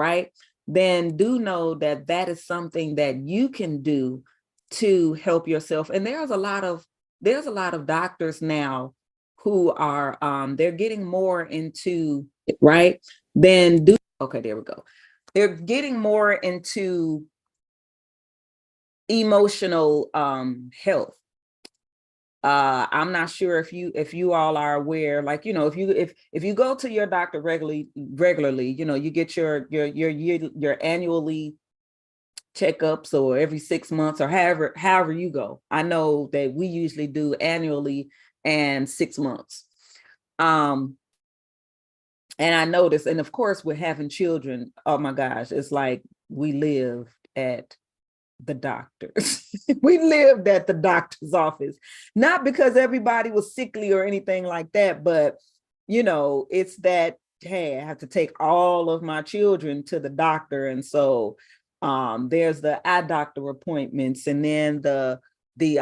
right? Then do know that that is something that you can do to help yourself. And there's a lot of doctors now who are they're getting more into, right? Then do okay, there we go. They're getting more into emotional health. I'm not sure if you all are aware, like, you know, if you go to your doctor regularly, you know, you get your annually checkups, or every 6 months, or however you go. I know that we usually do annually and 6 months. And I noticed, and of course with having children, oh my gosh, it's like we live at the doctors. We lived at the doctor's office, not because everybody was sickly or anything like that, but you know, it's that, hey, I have to take all of my children to the doctor. And so there's the eye doctor appointments, and then the you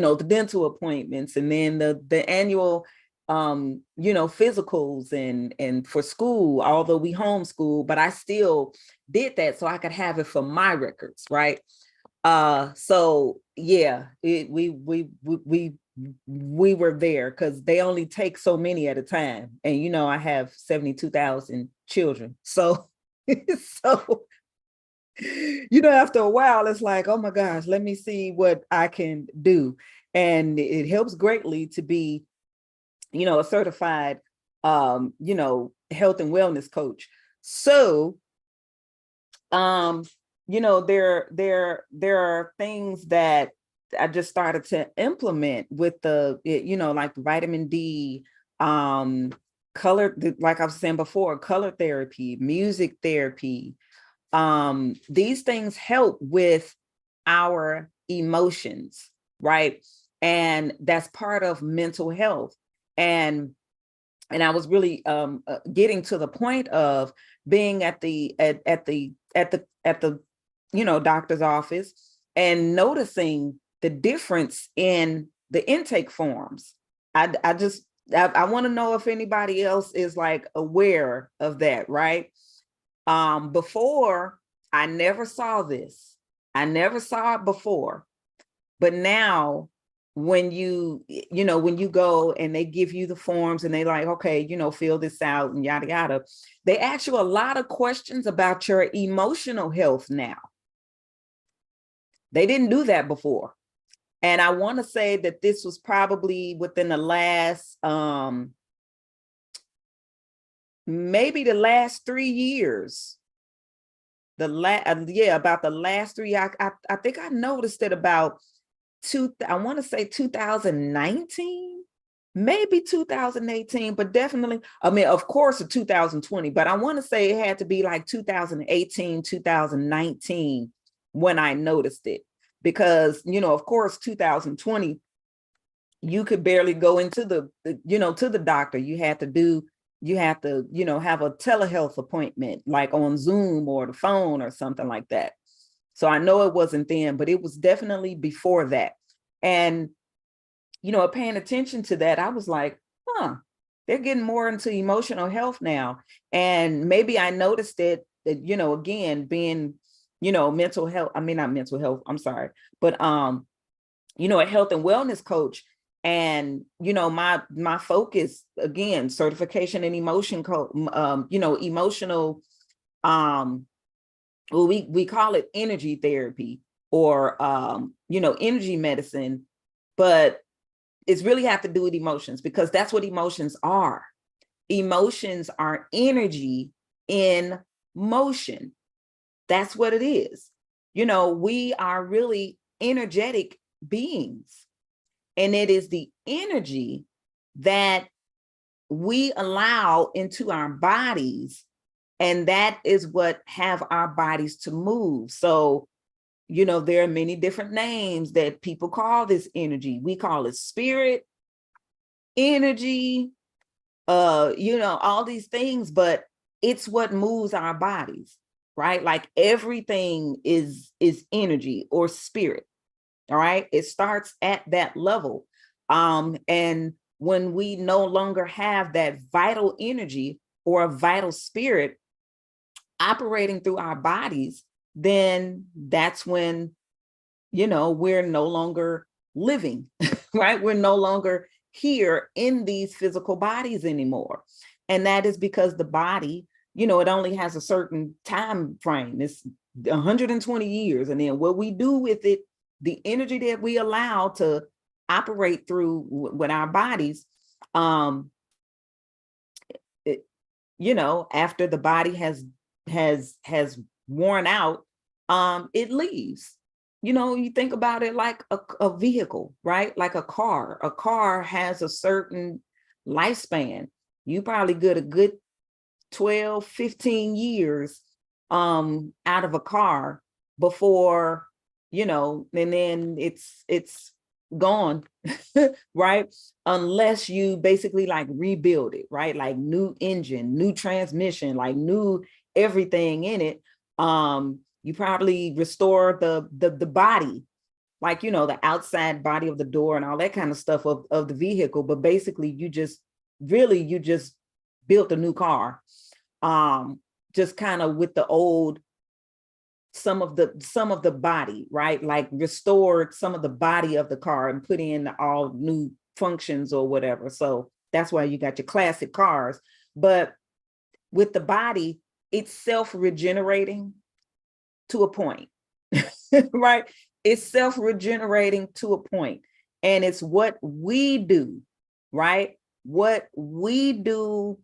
know, the dental appointments, and then the annual you know, physicals, and for school, although we homeschool, but I still did that so I could have it for my records, right? So yeah, we were there because they only take so many at a time, and you know, I have 72,000 children, so so you know, after a while, it's like, oh my gosh, let me see what I can do. And it helps greatly to be, you know, a certified, you know, health and wellness coach. So, you know, there are things that I just started to implement with you know, like vitamin D, color, like I was saying before, color therapy, music therapy. These things help with our emotions, right? And that's part of mental health. And I was really getting to the point of being at the you know, doctor's office, and noticing the difference in the intake forms. I want to know if anybody else is like aware of that, right? Before, I never saw this. I never saw it before. But now, when you know, when you go and they give you the forms and they like, okay, you know, fill this out and yada yada, they ask you a lot of questions about your emotional health now. They didn't do that before. And I want to say that this was probably within the last maybe the last 3 years. Yeah, about the last 3. I think I noticed it about I want to say 2019, maybe 2018, but definitely, I mean, of course, 2020, but I want to say it had to be like 2018, 2019 when I noticed it, because, you know, of course, 2020, you could barely go into you know, to the doctor. You had to, you know, have a telehealth appointment, like on Zoom or the phone or something like that. So I know it wasn't then, but it was definitely before that. And, you know, paying attention to that, I was like, huh, they're getting more into emotional health now. And maybe I noticed it, that, you know, again, being, you know, mental health, I mean, not mental health, I'm sorry, but, you know, a health and wellness coach. And, you know, my focus, again, certification in emotion, you know, emotional, well, we call it energy therapy, or you know, energy medicine, but it's really have to do with emotions, because that's what emotions are. Emotions are energy in motion. That's what it is. You know, we are really energetic beings, and it is the energy that we allow into our bodies, and that is what have our bodies to move. So, you know, there are many different names that people call this energy. We call it spirit, energy, you know, all these things, but it's what moves our bodies, right? Like everything is energy or spirit. All right. It starts at that level. And when we no longer have that vital energy, or a vital spirit operating through our bodies, then that's when, we're no longer living, right? We're no longer here in these physical bodies anymore. And that is because the body, it only has a certain time frame. It's 120 years. And then what we do with it, the energy that we allow to operate through with our bodies, after the body has worn out, it leaves. You think about it like a vehicle, right? Like a car. A car has a certain lifespan. You probably get a good 12, 15 years out of a car before, and then it's gone, right? Unless you basically like rebuild it, right? Like new engine, new transmission, like new everything in it. You probably restore the body, like, the outside body of the door and all that kind of stuff of the vehicle. But basically you just built a new car, just kind of with the old, some of the body, right? Like restored some of the body of the car and put in all new functions or whatever. So that's why you got your classic cars. But with the body, it's self-regenerating to a point, right? It's self-regenerating to a point. And it's what we do, right? What we do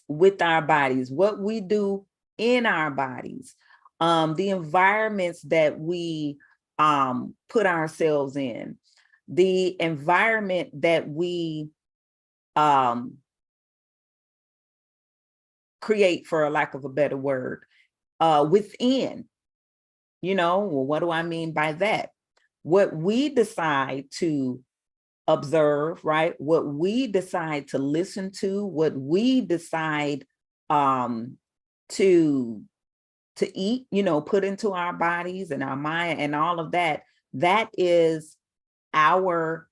with our bodies, what we do in our bodies, the environments that we put ourselves in, the environment that we create, for a lack of a better word, within. Well, what do I mean by that? What we decide to observe, right? What we decide to listen to, what we decide to eat, put into our bodies and our mind and all of that, that is our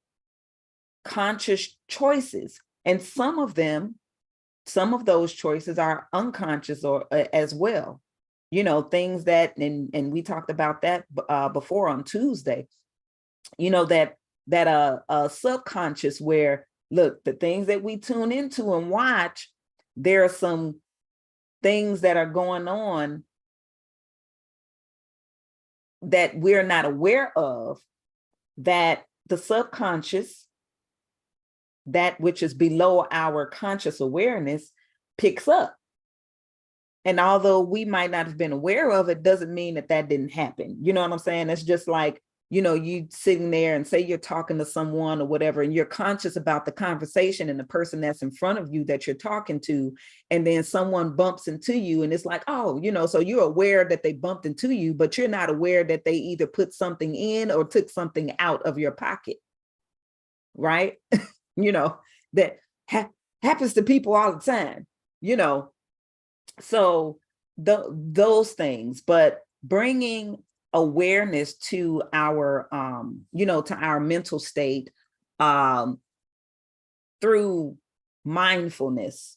conscious choices. And some of those choices are unconscious or as well. Things that, and we talked about that before on Tuesday, that subconscious, where, look, the things that we tune into and watch, there are some things that are going on that we're not aware of, that the subconscious, that which is below our conscious awareness, picks up. And although we might not have been aware of it, doesn't mean that didn't happen. You know what I'm saying? It's just like, you sitting there and say you're talking to someone or whatever, and you're conscious about the conversation and the person that's in front of you that you're talking to, and then someone bumps into you and it's like, oh, so you're aware that they bumped into you, but you're not aware that they either put something in or took something out of your pocket, right? That happens to people all the time, so those things. But bringing awareness to our to our mental state through mindfulness,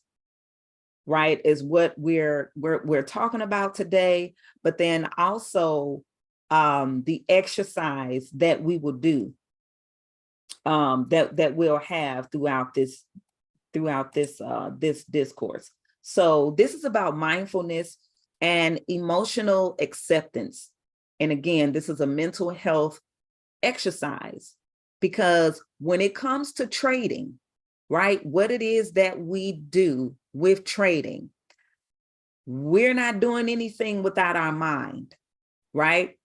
right, is what we're talking about today. But then also the exercise that we will do, that we'll have throughout this discourse. So this is about mindfulness and emotional acceptance. And again, this is a mental health exercise, because when it comes to trading, right, what it is that we do with trading, we're not doing anything without our mind, right?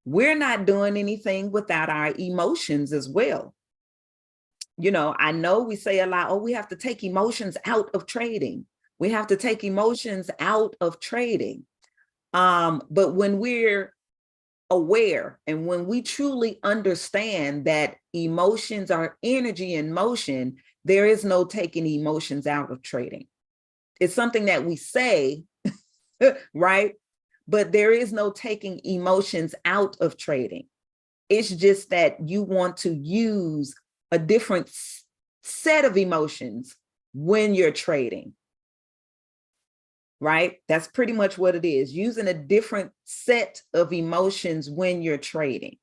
We're not doing anything without our emotions as well. I know we say a lot, oh, we have to take emotions out of trading. We have to take emotions out of trading. But when we're aware and when we truly understand that emotions are energy in motion, there is no taking emotions out of trading. It's something that we say, right? But there is no taking emotions out of trading. It's just that you want to use a different set of emotions when you're trading, right? That's pretty much what it is. Using a different set of emotions when you're trading.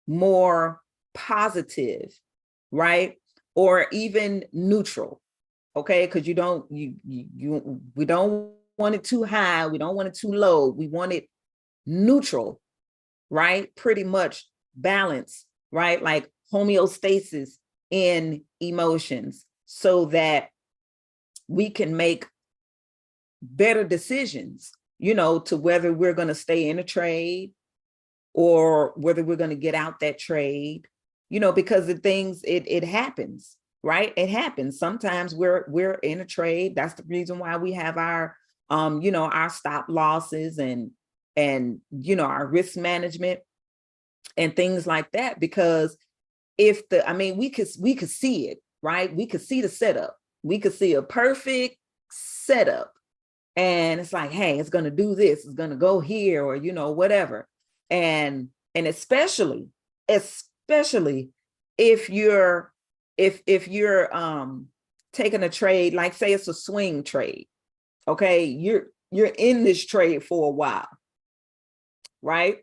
More positive, right? Or even neutral, okay? Because we don't want it too high, we don't want it too low, we want it neutral, right? Pretty much balance, right? Like homeostasis in emotions, so that we can make better decisions, to whether we're going to stay in a trade or whether we're going to get out that trade, because the things, it happens, right? It happens. Sometimes we're in a trade. That's the reason why we have our, our stop losses and our risk management and things like that. Because we could see it, right? We could see the setup. We could see a perfect setup. And it's like, hey, it's going to do this, it's going to go here, or, whatever. And especially if you're taking a trade, like say it's a swing trade, okay, you're in this trade for a while, right?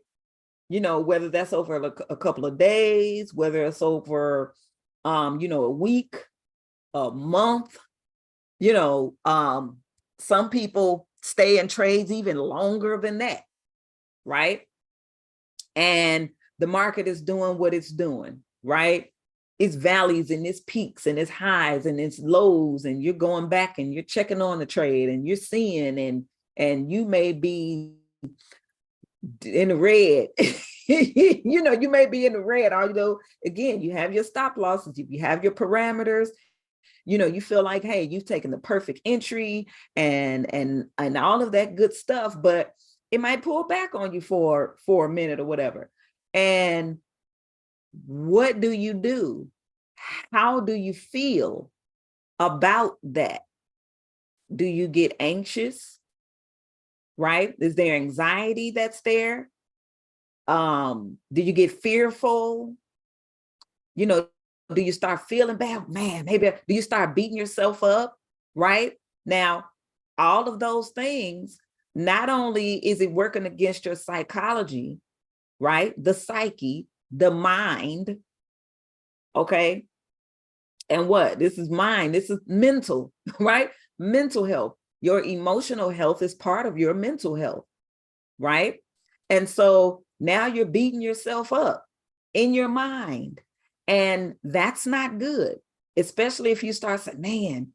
Whether that's over a couple of days, whether it's over a week, a month, some people stay in trades even longer than that, right? And the market is doing what it's doing, right? It's valleys and it's peaks and it's highs and it's lows, and you're going back and you're checking on the trade and you're seeing, and you may be in the red. You may be in the red, although again, you have your stop losses, you have your parameters, you feel like, hey, you've taken the perfect entry and all of that good stuff, but it might pull back on you for a minute or whatever. And what do you do? How do you feel about that? Do you get anxious? Right? Is there anxiety that's there? Do you get fearful? Do you start feeling bad? Man, maybe do you start beating yourself up? Right? Now, all of those things, not only is it working against your psychology, right? The psyche, the mind, okay? And what? This is mind, this is mental, right? Mental health. Your emotional health is part of your mental health, right? And so now you're beating yourself up in your mind. And that's not good, especially if you start saying, man,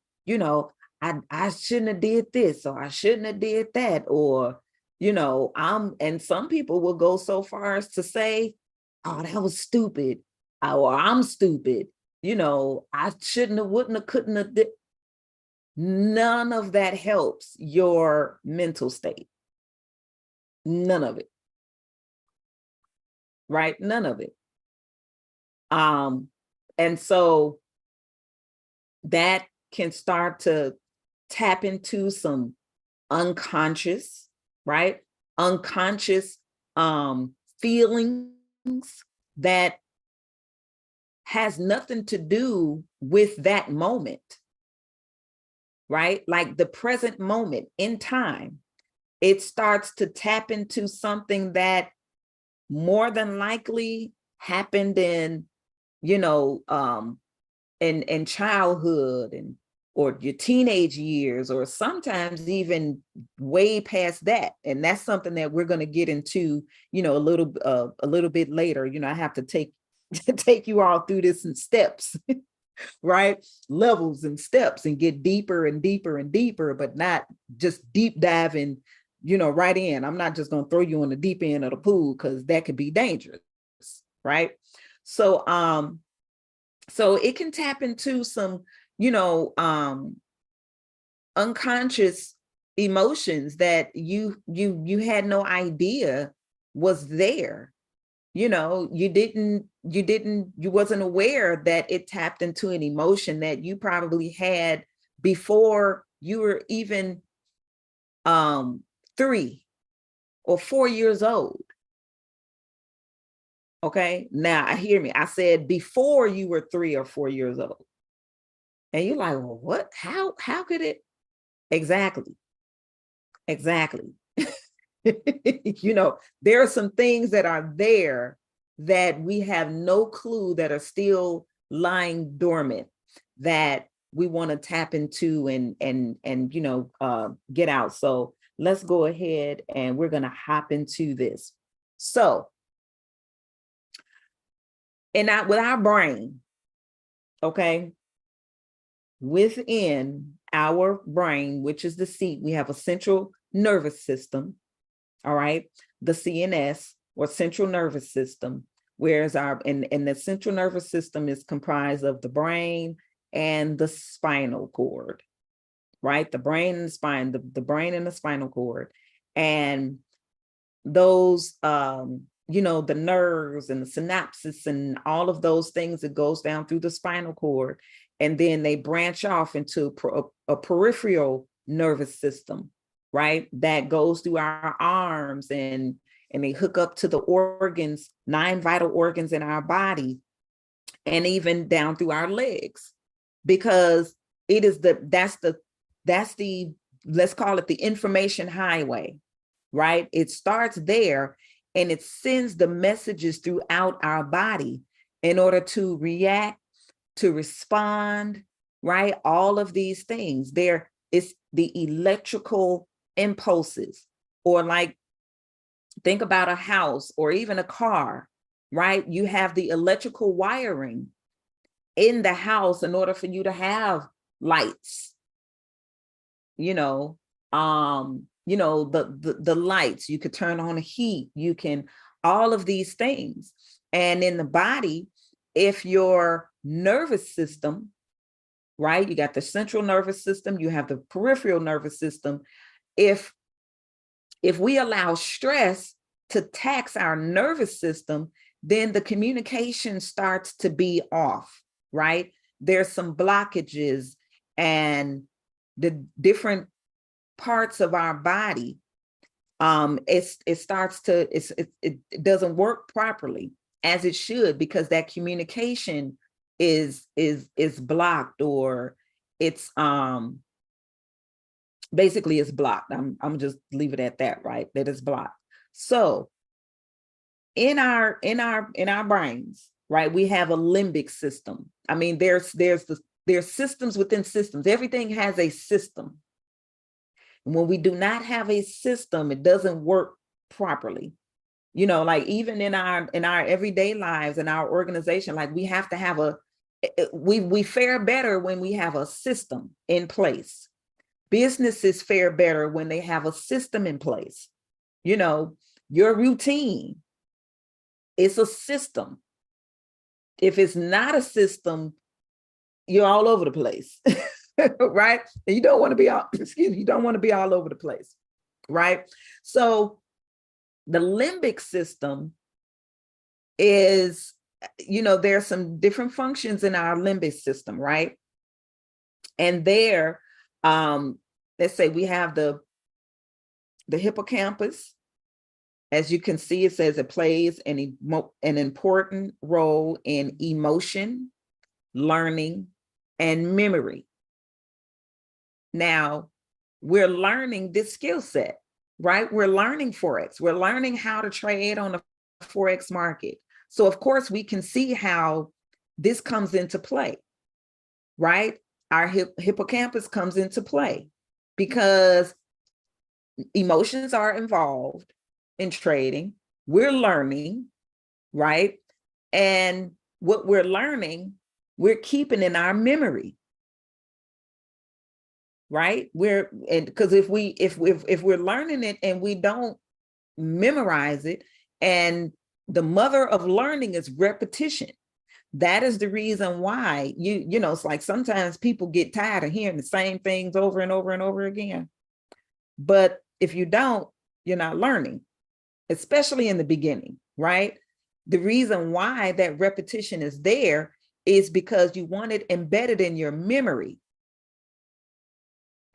I shouldn't have did this, or I shouldn't have did that, or, and some people will go so far as to say, oh, that was stupid, or I'm stupid, I shouldn't have, wouldn't have, couldn't have did. None of that helps your mental state. None of it. Right? None of it. And so that can start to tap into some unconscious, right? Unconscious feelings that has nothing to do with that moment, right? Like the present moment in time, it starts to tap into something that more than likely happened in, in childhood or your teenage years, or sometimes even way past that. And that's something that we're going to get into, a little bit later. I have to take you all through this in steps, right? Levels and steps, and get deeper and deeper and deeper, but not just deep diving, right in. I'm not just going to throw you on the deep end of the pool, because that could be dangerous, right? So, so it can tap into some, unconscious emotions that you had no idea was there. You wasn't aware that it tapped into an emotion that you probably had before you were even 3 or 4 years old. Okay, now hear me. I said before you were 3 or 4 years old. And you're like, well, what? How could it? Exactly. Exactly. You know, there are some things that are there that we have no clue that are still lying dormant that we want to tap into and you know, get out. So let's go ahead and we're going to hop into this. So with our brain, okay, within our brain, which is the seat, we have a central nervous system. All right, the CNS or central nervous system, whereas and the central nervous system is comprised of the brain and the spinal cord, right? The brain and the spine, the brain and the spinal cord. And those you know, the nerves and the synapses and all of those things that goes down through the spinal cord, and then they branch off into a peripheral nervous system, right, that goes through our arms and they hook up to the organs, 9 vital organs in our body, and even down through our legs, because it is that's the let's call it the information highway, right? It starts there and it sends the messages throughout our body in order to react, to respond, right? All of these things. There is the electrical impulses, or like think about a house or even a car, right? You have the electrical wiring in the house in order for you to have lights, you know, the lights, you could turn on the heat, you can, all of these things. And in the body, if your nervous system, right, you got the central nervous system, you have the peripheral nervous system. If we allow stress to tax our nervous system, then the communication starts to be off, right? There's some blockages, and the different parts of our body, it doesn't work properly as it should, because that communication is blocked, or it's basically it's blocked. I'm just leave it at that, right? That it's blocked. So in our brains, right, we have a limbic system. I mean, there's systems within systems. Everything has a system. And when we do not have a system, it doesn't work properly. You know, like even in our everyday lives, in our organization, like we have to have we fare better when we have a system in place. Businesses fare better when they have a system in place. You know, your routine, it's a system. If it's not a system, you're all over the place. Right? And you don't want to be you don't want to be all over the place, right? So the limbic system is, you know, there's some different functions in our limbic system, right? And there, let's say we have the hippocampus. As you can see, it says it plays an important role in emotion, learning, and memory. Now, we're learning this skill set, right? We're learning Forex. We're learning how to trade on the Forex market. So, of course, we can see how this comes into play, right? Our hippocampus comes into play because emotions are involved in trading. We're learning, right? And what we're learning, we're keeping in our memory. Right? Because if we're learning it and we don't memorize it, and the mother of learning is repetition. That is the reason why you know, it's like sometimes people get tired of hearing the same things over and over and over again. But if you don't, you're not learning, especially in the beginning, right? The reason why that repetition is there is because you want it embedded in your memory.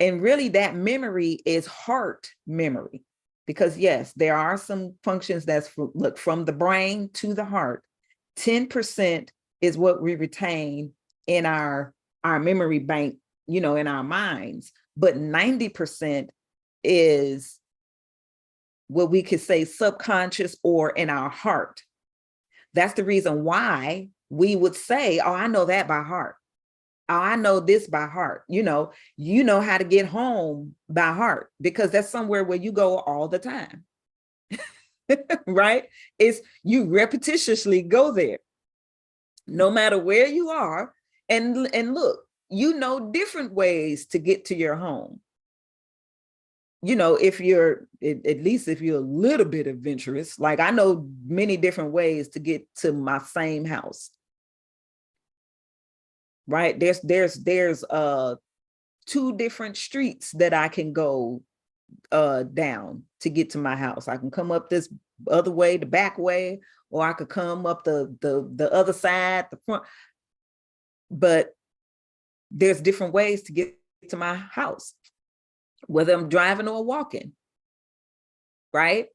And really that memory is heart memory, because yes, there are some functions that's from the brain to the heart. 10% is what we retain in our our memory bank, you know, in our minds, but 90% is what we could say subconscious or in our heart. That's the reason why we would say, oh, I know that by heart. Oh, I know this by heart. You know how to get home by heart, because that's somewhere where you go all the time. Right? It's you repetitiously go there, no matter where you are. And look, you know different ways to get to your home. You know, if you're, at least if you're a little bit adventurous, like I know many different ways to get to my same house. Right? There's 2 different streets that I can go down to get to my house. I can come up this other way, the back way, or I could come up the other side, the front. But there's different ways to get to my house, whether I'm driving or walking. Right?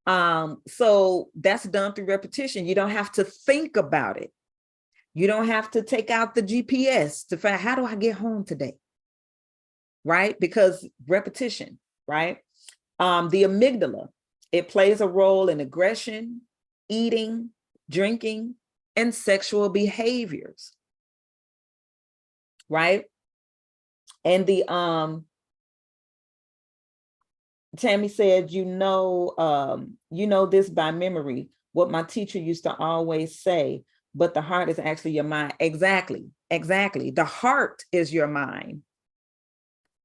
So that's done through repetition. You don't have to think about it. You don't have to take out the GPS to find, how do I get home today? Right? Because repetition, right? The amygdala, it plays a role in aggression, eating, drinking, and sexual behaviors. Right? And the Tammy said, you know this by memory, what my teacher used to always say, but the heart is actually your mind. Exactly. The heart is your mind.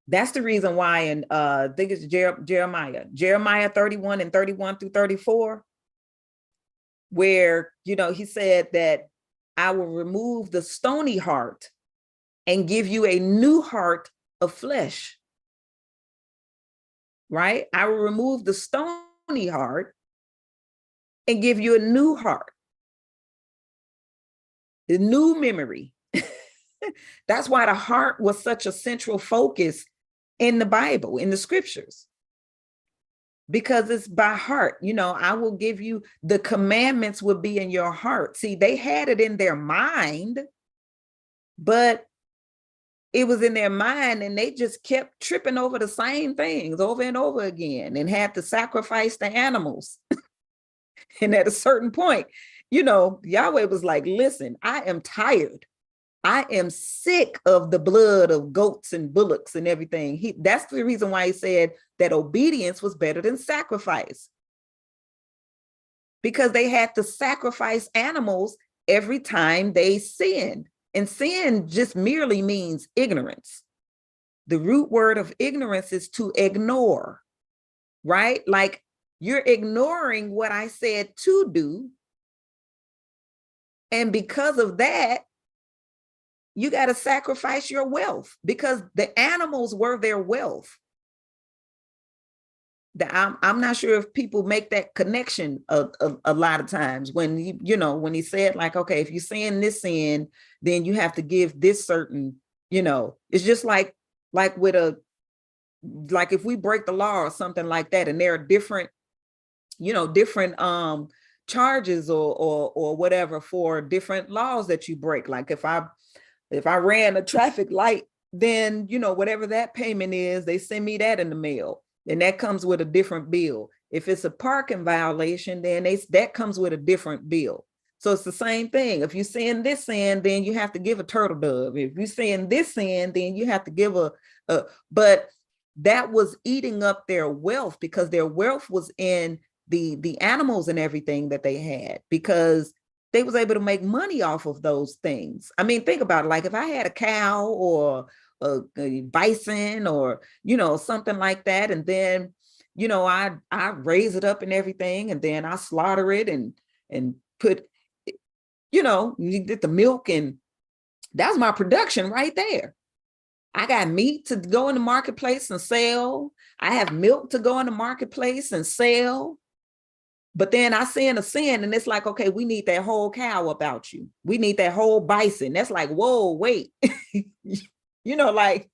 That's the reason why in I think it's Jeremiah 31 and 31 through 34, where, you know, he said that I will remove the stony heart and give you a new heart of flesh. Right? I will remove the stony heart and give you a new heart, a new memory. That's why the heart was such a central focus in the Bible, in the scriptures, because it's by heart. You know, I will give you, the commandments will be in your heart. See, they had it in their mind, but it was in their mind and they just kept tripping over the same things over and over again and had to sacrifice the animals. And at a certain point, you know, Yahweh was like, listen, I am tired. I am sick of the blood of goats and bullocks and everything. That's the reason why he said that obedience was better than sacrifice, because they had to sacrifice animals every time they sinned. And sin just merely means ignorance. The root word of ignorance is to ignore, right? Like you're ignoring what I said to do. And because of that, you got to sacrifice your wealth, because the animals were their wealth. I'm not sure if people make that connection a lot of times when when he said, like, okay, if you're saying this sin, then you have to give this certain, it's just like with like if we break the law or something like that, and there are different charges or whatever for different laws that you break. Like if I ran a traffic light, then, whatever that payment is, they send me that in the mail. And that comes with a different bill. If it's a parking violation, then that comes with a different bill. So it's the same thing. If you're saying this sin, then you have to give a turtle dove. If you're saying this sin, then you have to give but that was eating up their wealth, because their wealth was in the animals and everything that they had, because they was able to make money off of those things. I mean, think about it. Like if I had a cow or a bison or, something like that, and then, I raise it up and everything, and then I slaughter it and put, you get the milk, and that's my production right there. I got meat to go in the marketplace and sell. I have milk to go in the marketplace and sell. But then I sin a sin, and it's like, okay, we need that whole cow about you. We need that whole bison. That's like, whoa, wait. Like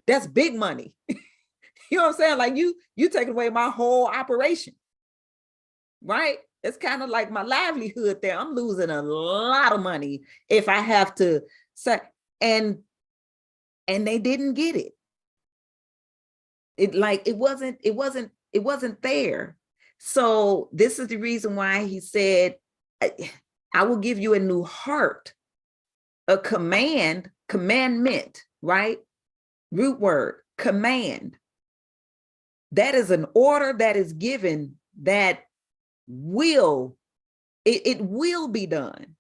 that's big money. You know what I'm saying? Like you take away my whole operation, right? It's kind of like my livelihood there. I'm losing a lot of money if I have to say, and they didn't get it. It wasn't there. So this is the reason why he said, I will give you a new heart, a commandment, right? Root word, command. That is an order that is given that will, it will be done,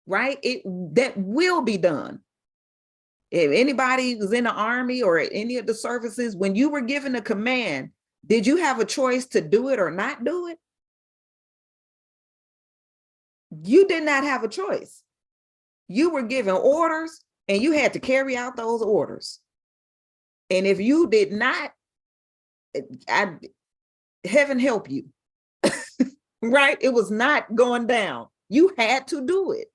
right? That will be done. If anybody was in the army or any of the services, when you were given a command, did you have a choice to do it or not do it? You did not have a choice. You were given orders and you had to carry out those orders. And if you did not, heaven help you, right? It was not going down. You had to do it.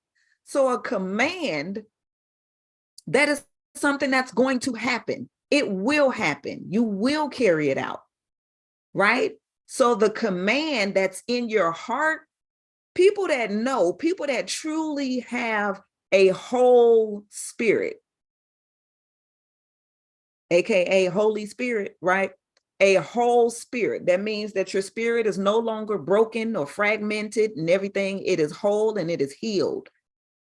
So a command, that is something that's going to happen. It will happen. You will carry it out, right? So the command that's in your heart, people that know, people that truly have a whole spirit, AKA Holy Spirit, right? A whole spirit. That means that your spirit is no longer broken or fragmented and everything. It is whole and it is healed.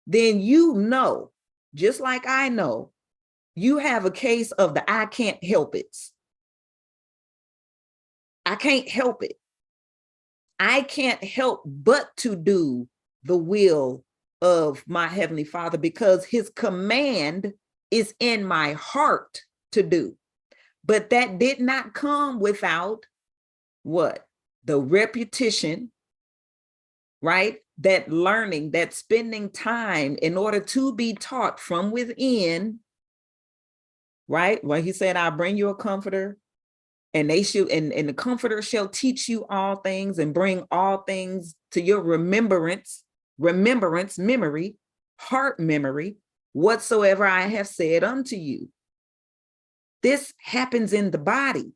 Then you know, just like I know, you have a case of the I can't help it. I can't help it. I can't help but to do the will of my Heavenly Father because his command is in my heart to do. But that did not come without what? The repetition, right? That learning, that spending time in order to be taught from within, right? Well, he said, I'll bring you a comforter and they shall, and the comforter shall teach you all things and bring all things to your remembrance, memory, heart memory, whatsoever I have said unto you. This happens in the body,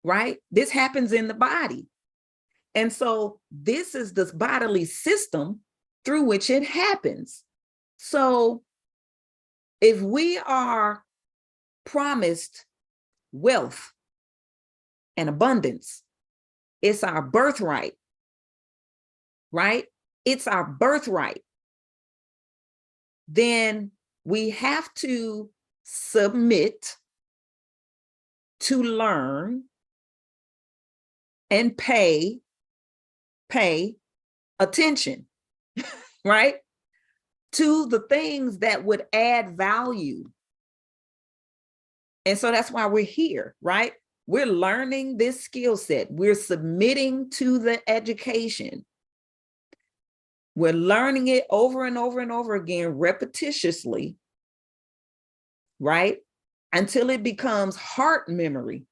right? This happens in the body. And so this is this bodily system through which it happens. So if we are promised wealth and abundance, it's our birthright, right? It's our birthright. Then we have to submit to learn and pay attention, right? To the things that would add value. And so that's why we're here, right? We're learning this skill set. We're submitting to the education. We're learning it over and over and over again, repetitiously, right? Until it becomes heart memory,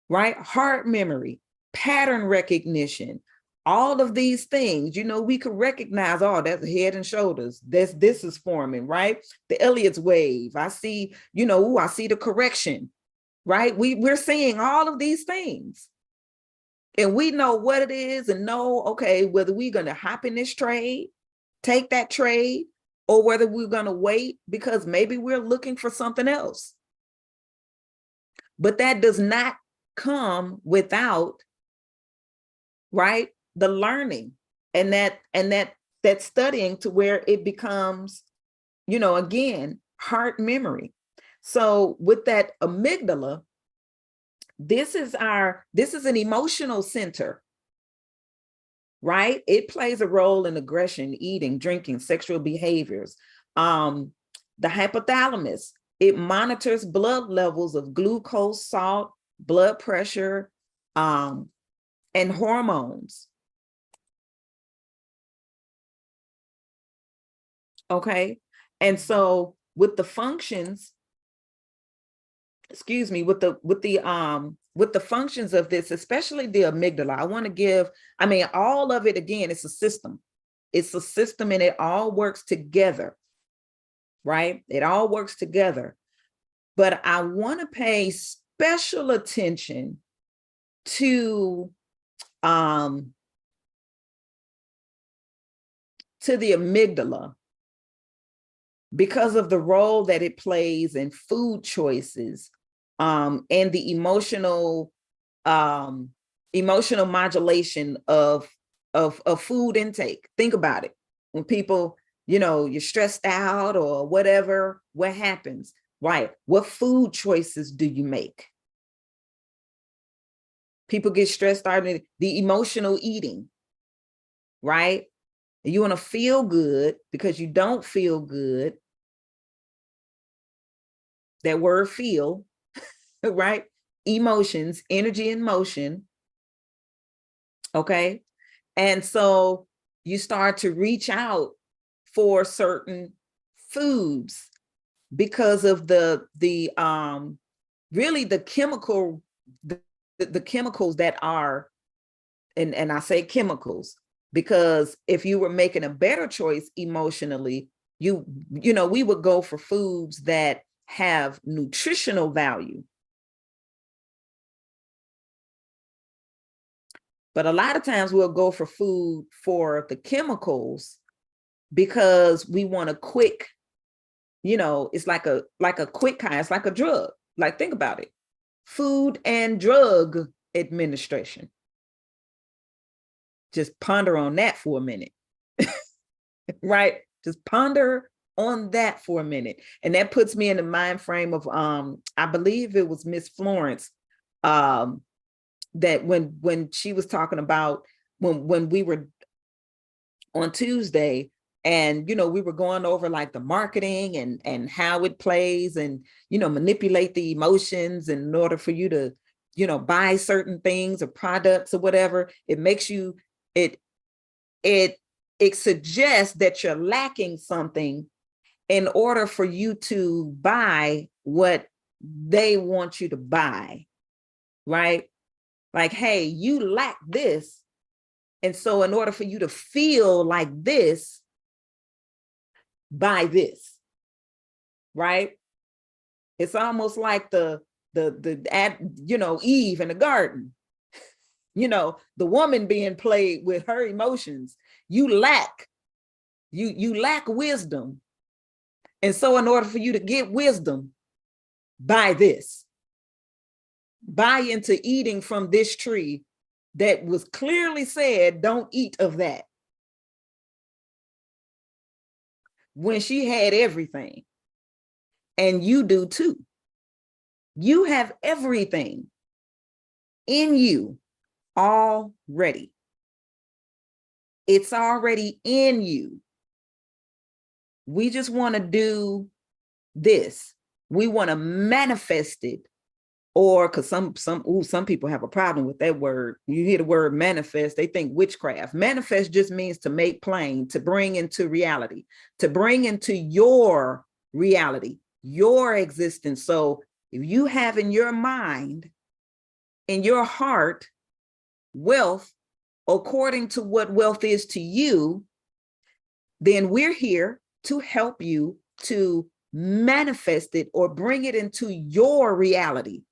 right? Heart memory, pattern recognition, all of these things, you know, we could recognize, oh, that's head and shoulders. This is forming, right? The Elliott's wave. I see, you know, ooh, I see the correction, right? We're seeing all of these things. And we know what it is and know, okay, whether we're going to hop in this trade, take that trade, or whether we're going to wait because maybe we're looking for something else. But that does not come without, right, the learning and that studying to where it becomes, you know, again, heart memory. So with that amygdala, this is an emotional center, right? It plays a role in aggression, eating, drinking, sexual behaviors. The hypothalamus, it monitors blood levels of glucose, salt, blood pressure, and hormones. Okay. And so with the functions, excuse me, with the functions of this, especially the amygdala, I want to give, I mean, all of it, again, it's a system. It's a system and it all works together, right? It all works together. But I want to pay special attention to to the amygdala because of the role that it plays in food choices, and the emotional modulation of food intake. Think about it. When people, you're stressed out or whatever, what happens, right? What food choices do you make? People get stressed out in the emotional eating, right? You want to feel good because you don't feel good. That word feel, right? Emotions, energy and motion. Okay. And so you start to reach out for certain foods because of the really the chemicals that are, and I say chemicals because if you were making a better choice emotionally, we would go for foods that have nutritional value. But a lot of times we'll go for food for the chemicals because we want a quick, it's like a quick kind, it's like a drug. Like, think about it. Food and Drug Administration. Just ponder on that for a minute. Right? Just ponder on that for a minute. And that puts me in the mind frame of I believe it was Miss Florence, that when she was talking about when we were on Tuesday, and we were going over like the marketing and how it plays, and manipulate the emotions in order for you to buy certain things or products or whatever. It makes you, it suggests that you're lacking something in order for you to buy what they want you to buy, right? Like, hey, you lack this. And so in order for you to feel like this, buy this, right? It's almost like the Eve in the garden, the woman being played with her emotions. You lack wisdom. And so in order for you to get wisdom, buy this. Buy into eating from this tree that was clearly said, don't eat of that. When she had everything, and you do too. You have everything in you already. It's already in you. We just want to do this. We want to manifest it. Or because some people have a problem with that word. You hear the word manifest, they think witchcraft. Manifest just means to make plain, to bring into reality, to bring into your reality, your existence. So if you have in your mind, in your heart, wealth, according to what wealth is to you, then we're here to help you to manifest it or bring it into your reality,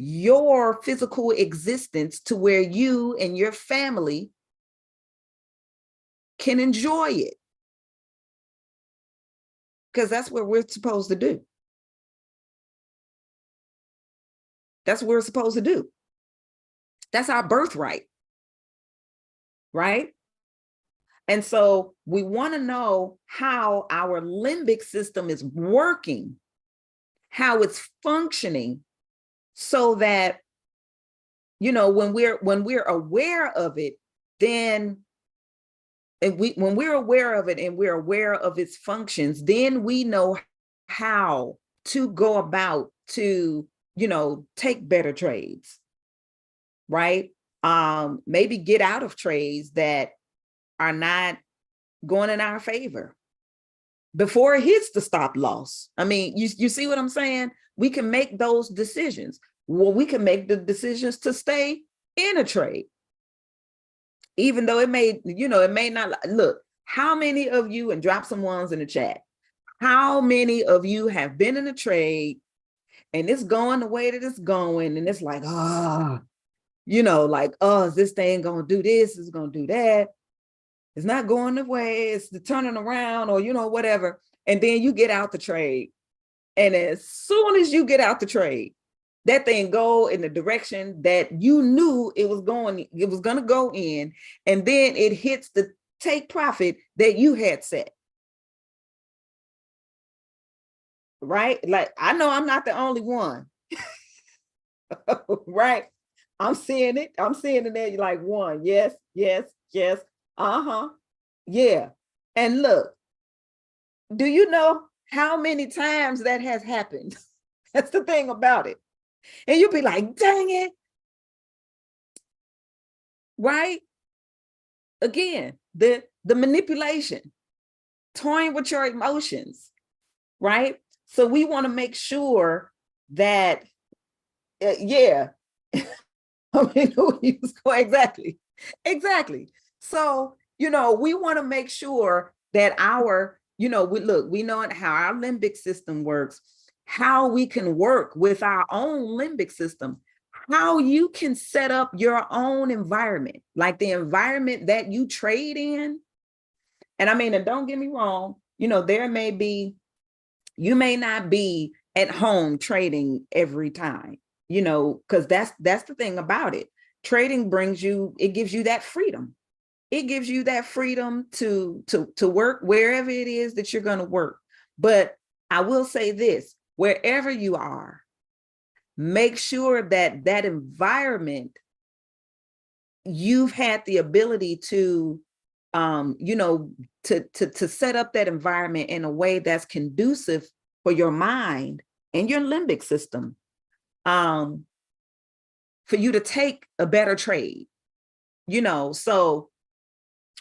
your physical existence, to where you and your family can enjoy it. Because that's what we're supposed to do. That's what we're supposed to do. That's our birthright, right? And so we want to know how our limbic system is working, how it's functioning, so that, when we're aware of it, then when we're aware of it and we're aware of its functions, then we know how to go about to, take better trades, right? Maybe get out of trades that are not going in our favor before it hits the stop loss. I mean, you see what I'm saying? We can make those decisions. Well, we can make the decisions to stay in a trade, even though it may not look. How many of you, and drop some ones in the chat, how many of you have been in a trade and it's going the way that it's going, and it's like, is this thing gonna do this? It's gonna do that. it's not going the way, it's the turning around, or, you know, whatever. And then you get out the trade. And as soon as you get out the trade, that thing go in the direction that you knew it was going to go in. And then it hits the take profit that you had set. Right? Like, I know I'm not the only one. Right? I'm seeing it. I'm seeing it there. You're like, one, yes, yes, yes. Uh-huh. Yeah. And look, do you know how many times that has happened? That's the thing about it. And you'll be like, dang it. Right? Again, the manipulation, toying with your emotions, right? So we want to make sure that, yeah. I mean, exactly. Exactly. So, you know, we want to make sure that our, you know, we know how our limbic system works, how we can work with our own limbic system, how you can set up your own environment, like the environment that you trade in. And I mean, and don't get me wrong, you know, you may not be at home trading every time, you know, because that's the thing about it. Trading it gives you that freedom. It gives you that freedom to work wherever it is that you're going to work. But I will say this, wherever you are, make sure that that environment, you've had the ability to, you know, to set up that environment in a way that's conducive for your mind and your limbic system, for you to take a better trade, you know. So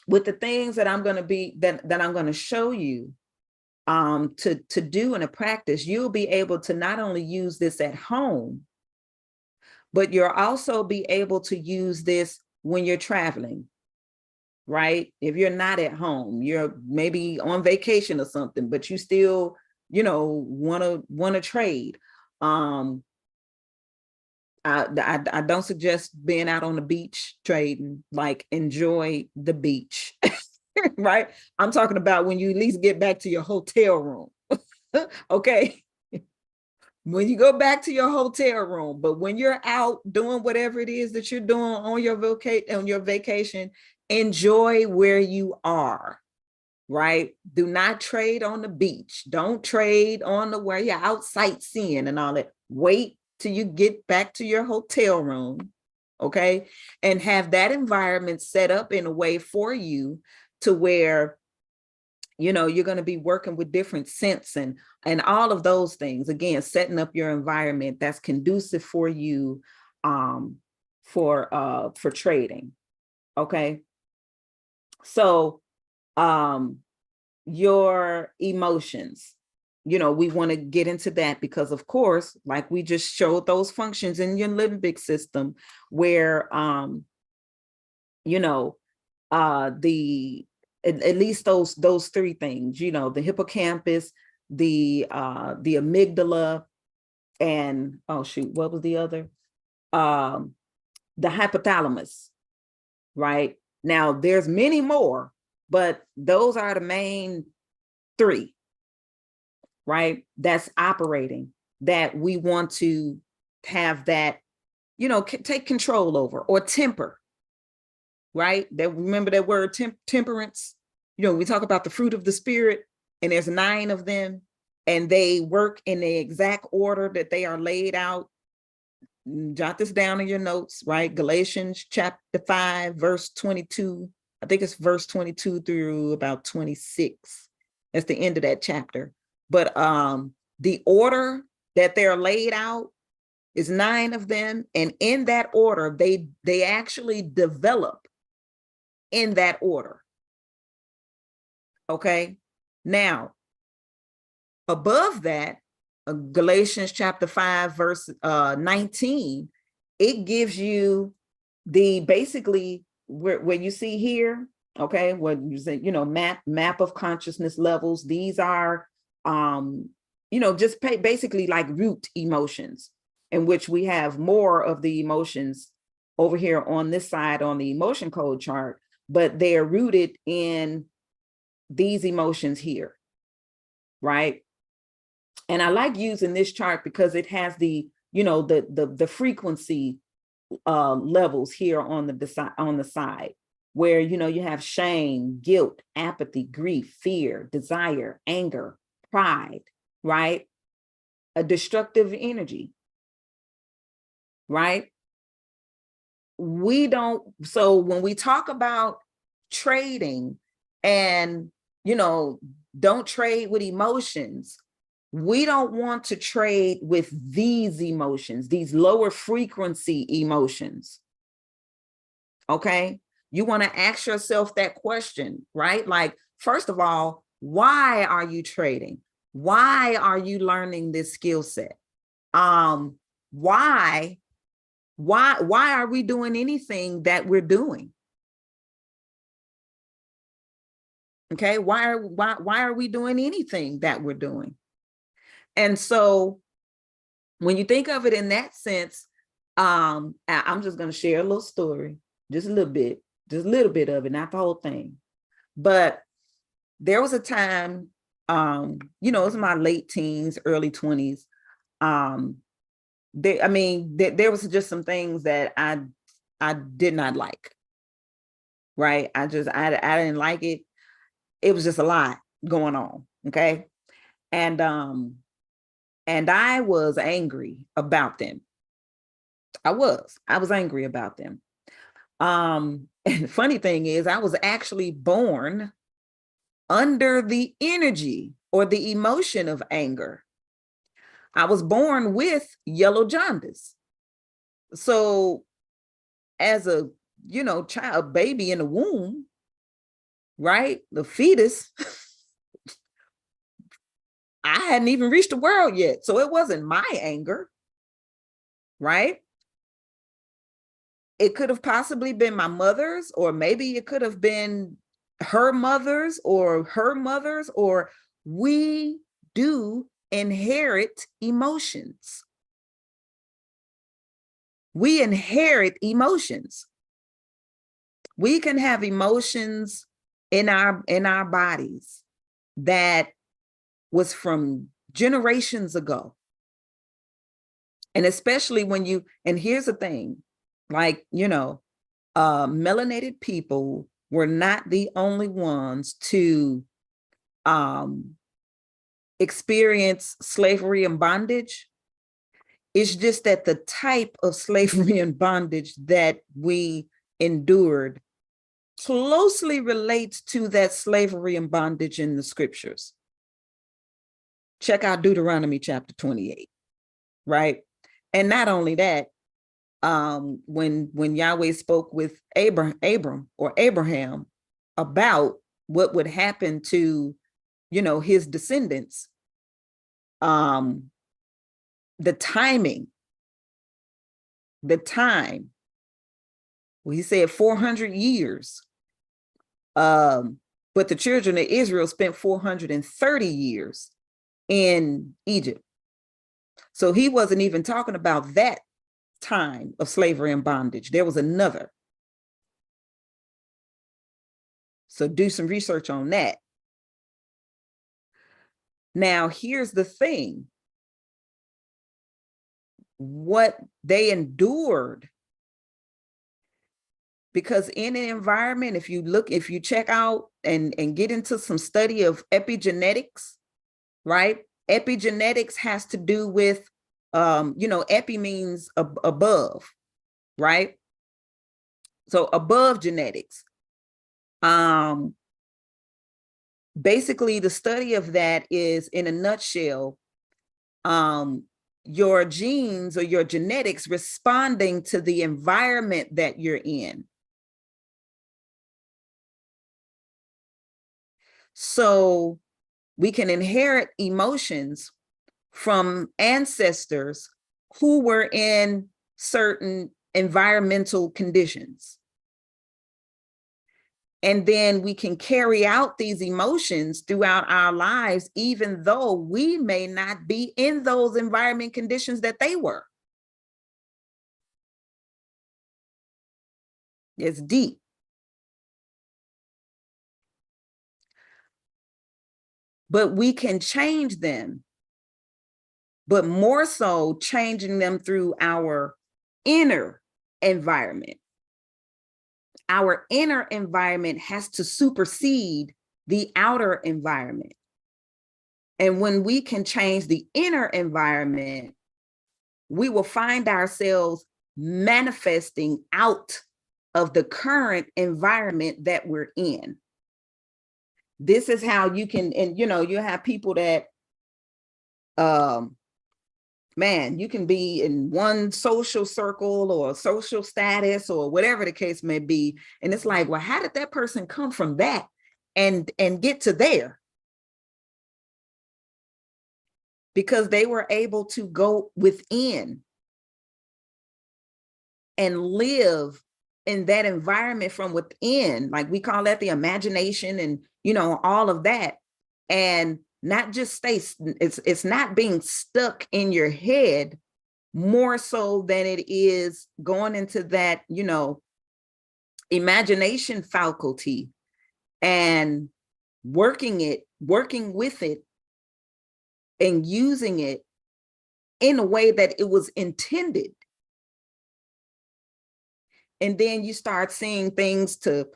with the things that I'm going to show you, to do in a practice, you'll be able to not only use this at home, but you'll also be able to use this when you're traveling, right? If you're not at home, you're maybe on vacation or something, but you still, you know, want to trade. I don't suggest being out on the beach trading. Like, enjoy the beach. Right? I'm talking about when you at least get back to your hotel room. Okay. When you go back to your hotel room, but when you're out doing whatever it is that you're doing on your vacation, enjoy where you are. Right? Do not trade on the beach. Don't trade on the where you're out sightseeing and all that. Wait till you get back to your hotel room, okay? And have that environment set up in a way for you to where, you know, you're going to be working with different scents and all of those things. Again, setting up your environment that's conducive for you, for trading. Okay. So, your emotions, you know, we want to get into that because, of course, like we just showed those functions in your limbic system where, you know, at least those three things, you know, the hippocampus, the amygdala, and, oh shoot, what was the other? The hypothalamus, right? Now there's many more, but those are the main three, right? That's operating, that we want to have that, you know, take control over, or temper, right? That, remember that word temperance? You know, we talk about the fruit of the spirit, and there's 9 of them, and they work in the exact order that they are laid out. Jot this down in your notes, right? Galatians chapter 5, verse 22. I think it's verse 22 through about 26. That's the end of that chapter. But the order that they're laid out is 9 of them. And in that order, they actually develop in that order. Okay. Now, above that, Galatians chapter 5, verse 19, it gives you the basically where you see here, okay, what you say, you know, map of consciousness levels. These are, you know, just basically like root emotions, in which we have more of the emotions over here on this side on the emotion code chart. but they're rooted in these emotions here, right? And I like using this chart because it has the, you know, the frequency levels here on the side, where, you know, you have shame, guilt, apathy, grief, fear, desire, anger, pride, right? A destructive energy, right? So when we talk about trading and, you know, don't trade with emotions, we don't want to trade with these emotions, these lower frequency emotions. Okay. You want to ask yourself that question, right? Like, first of all, why are you trading? Why are you learning this skill set? Why are we doing anything that we're doing? Okay. Why are we doing anything that we're doing? And so when you think of it in that sense, I'm just going to share a little story, just a little bit of it, not the whole thing. But there was a time, you know, it was my late teens, early 20s. There was just some things that I did not like. Right. I didn't like it. It was just a lot going on. Okay. And I was angry about them. I was angry about them. And the funny thing is, I was actually born under the energy or the emotion of anger. I was born with yellow jaundice. So as a, you know, child, baby in the womb, right? The fetus, I hadn't even reached the world yet. So it wasn't my anger, right? It could have possibly been my mother's, or maybe it could have been her mother's, or we do inherit emotions. We inherit emotions. We can have emotions in our bodies that was from generations ago. And especially and here's the thing, like, you know, melanated people were not the only ones to experience slavery and bondage. It's just that the type of slavery and bondage that we endured closely relates to that slavery and bondage in the scriptures. Check out Deuteronomy chapter 28, right? And not only that, when Yahweh spoke with Abraham about what would happen to, you know, his descendants, the time, well, he said 400 years. But the children of Israel spent 430 years in Egypt. So he wasn't even talking about that time of slavery and bondage. There was another. So do some research on that. Now, here's the thing. What they endured, because in an environment, if you check out and get into some study of epigenetics, right? Epigenetics has to do with, you know, epi means above, right? So above genetics. Basically, the study of that is, in a nutshell, your genes or your genetics responding to the environment that you're in. So we can inherit emotions from ancestors who were in certain environmental conditions. And then we can carry out these emotions throughout our lives, even though we may not be in those environment conditions that they were. It's deep. but we can change them, but more so changing them through our inner environment. Our inner environment has to supersede the outer environment. And when we can change the inner environment, we will find ourselves manifesting out of the current environment that we're in. This is how you can, and you have people that, man, you can be in one social circle or social status or whatever the case may be. And it's like, well, how did that person come from that and get to there? Because they were able to go within and live in that environment from within. Like we call that the imagination and, all of that. And not just stay, it's not being stuck in your head more so than it is going into that, imagination faculty and working with it and using it in a way that it was intended. And then you start seeing things to,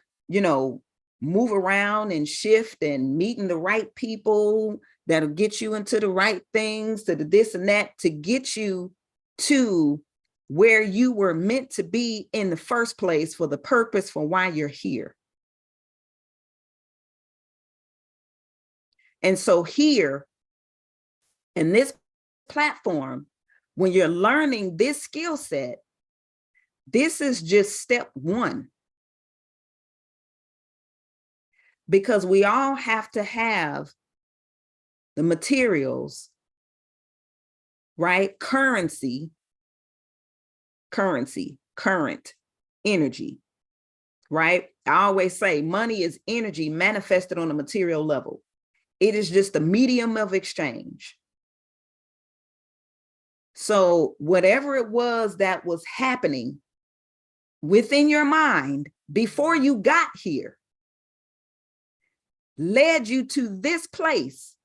move around and shift and meeting the right people that'll get you into the right things, to the this and that, to get you to where you were meant to be in the first place, for the purpose for why you're here. And so here in this platform, when you're learning this skill set, this is just step one. Because we all have to have the materials, right? Current energy, right? I always say money is energy manifested on a material level. It is just a medium of exchange. So whatever it was that was happening within your mind before you got here led you to this place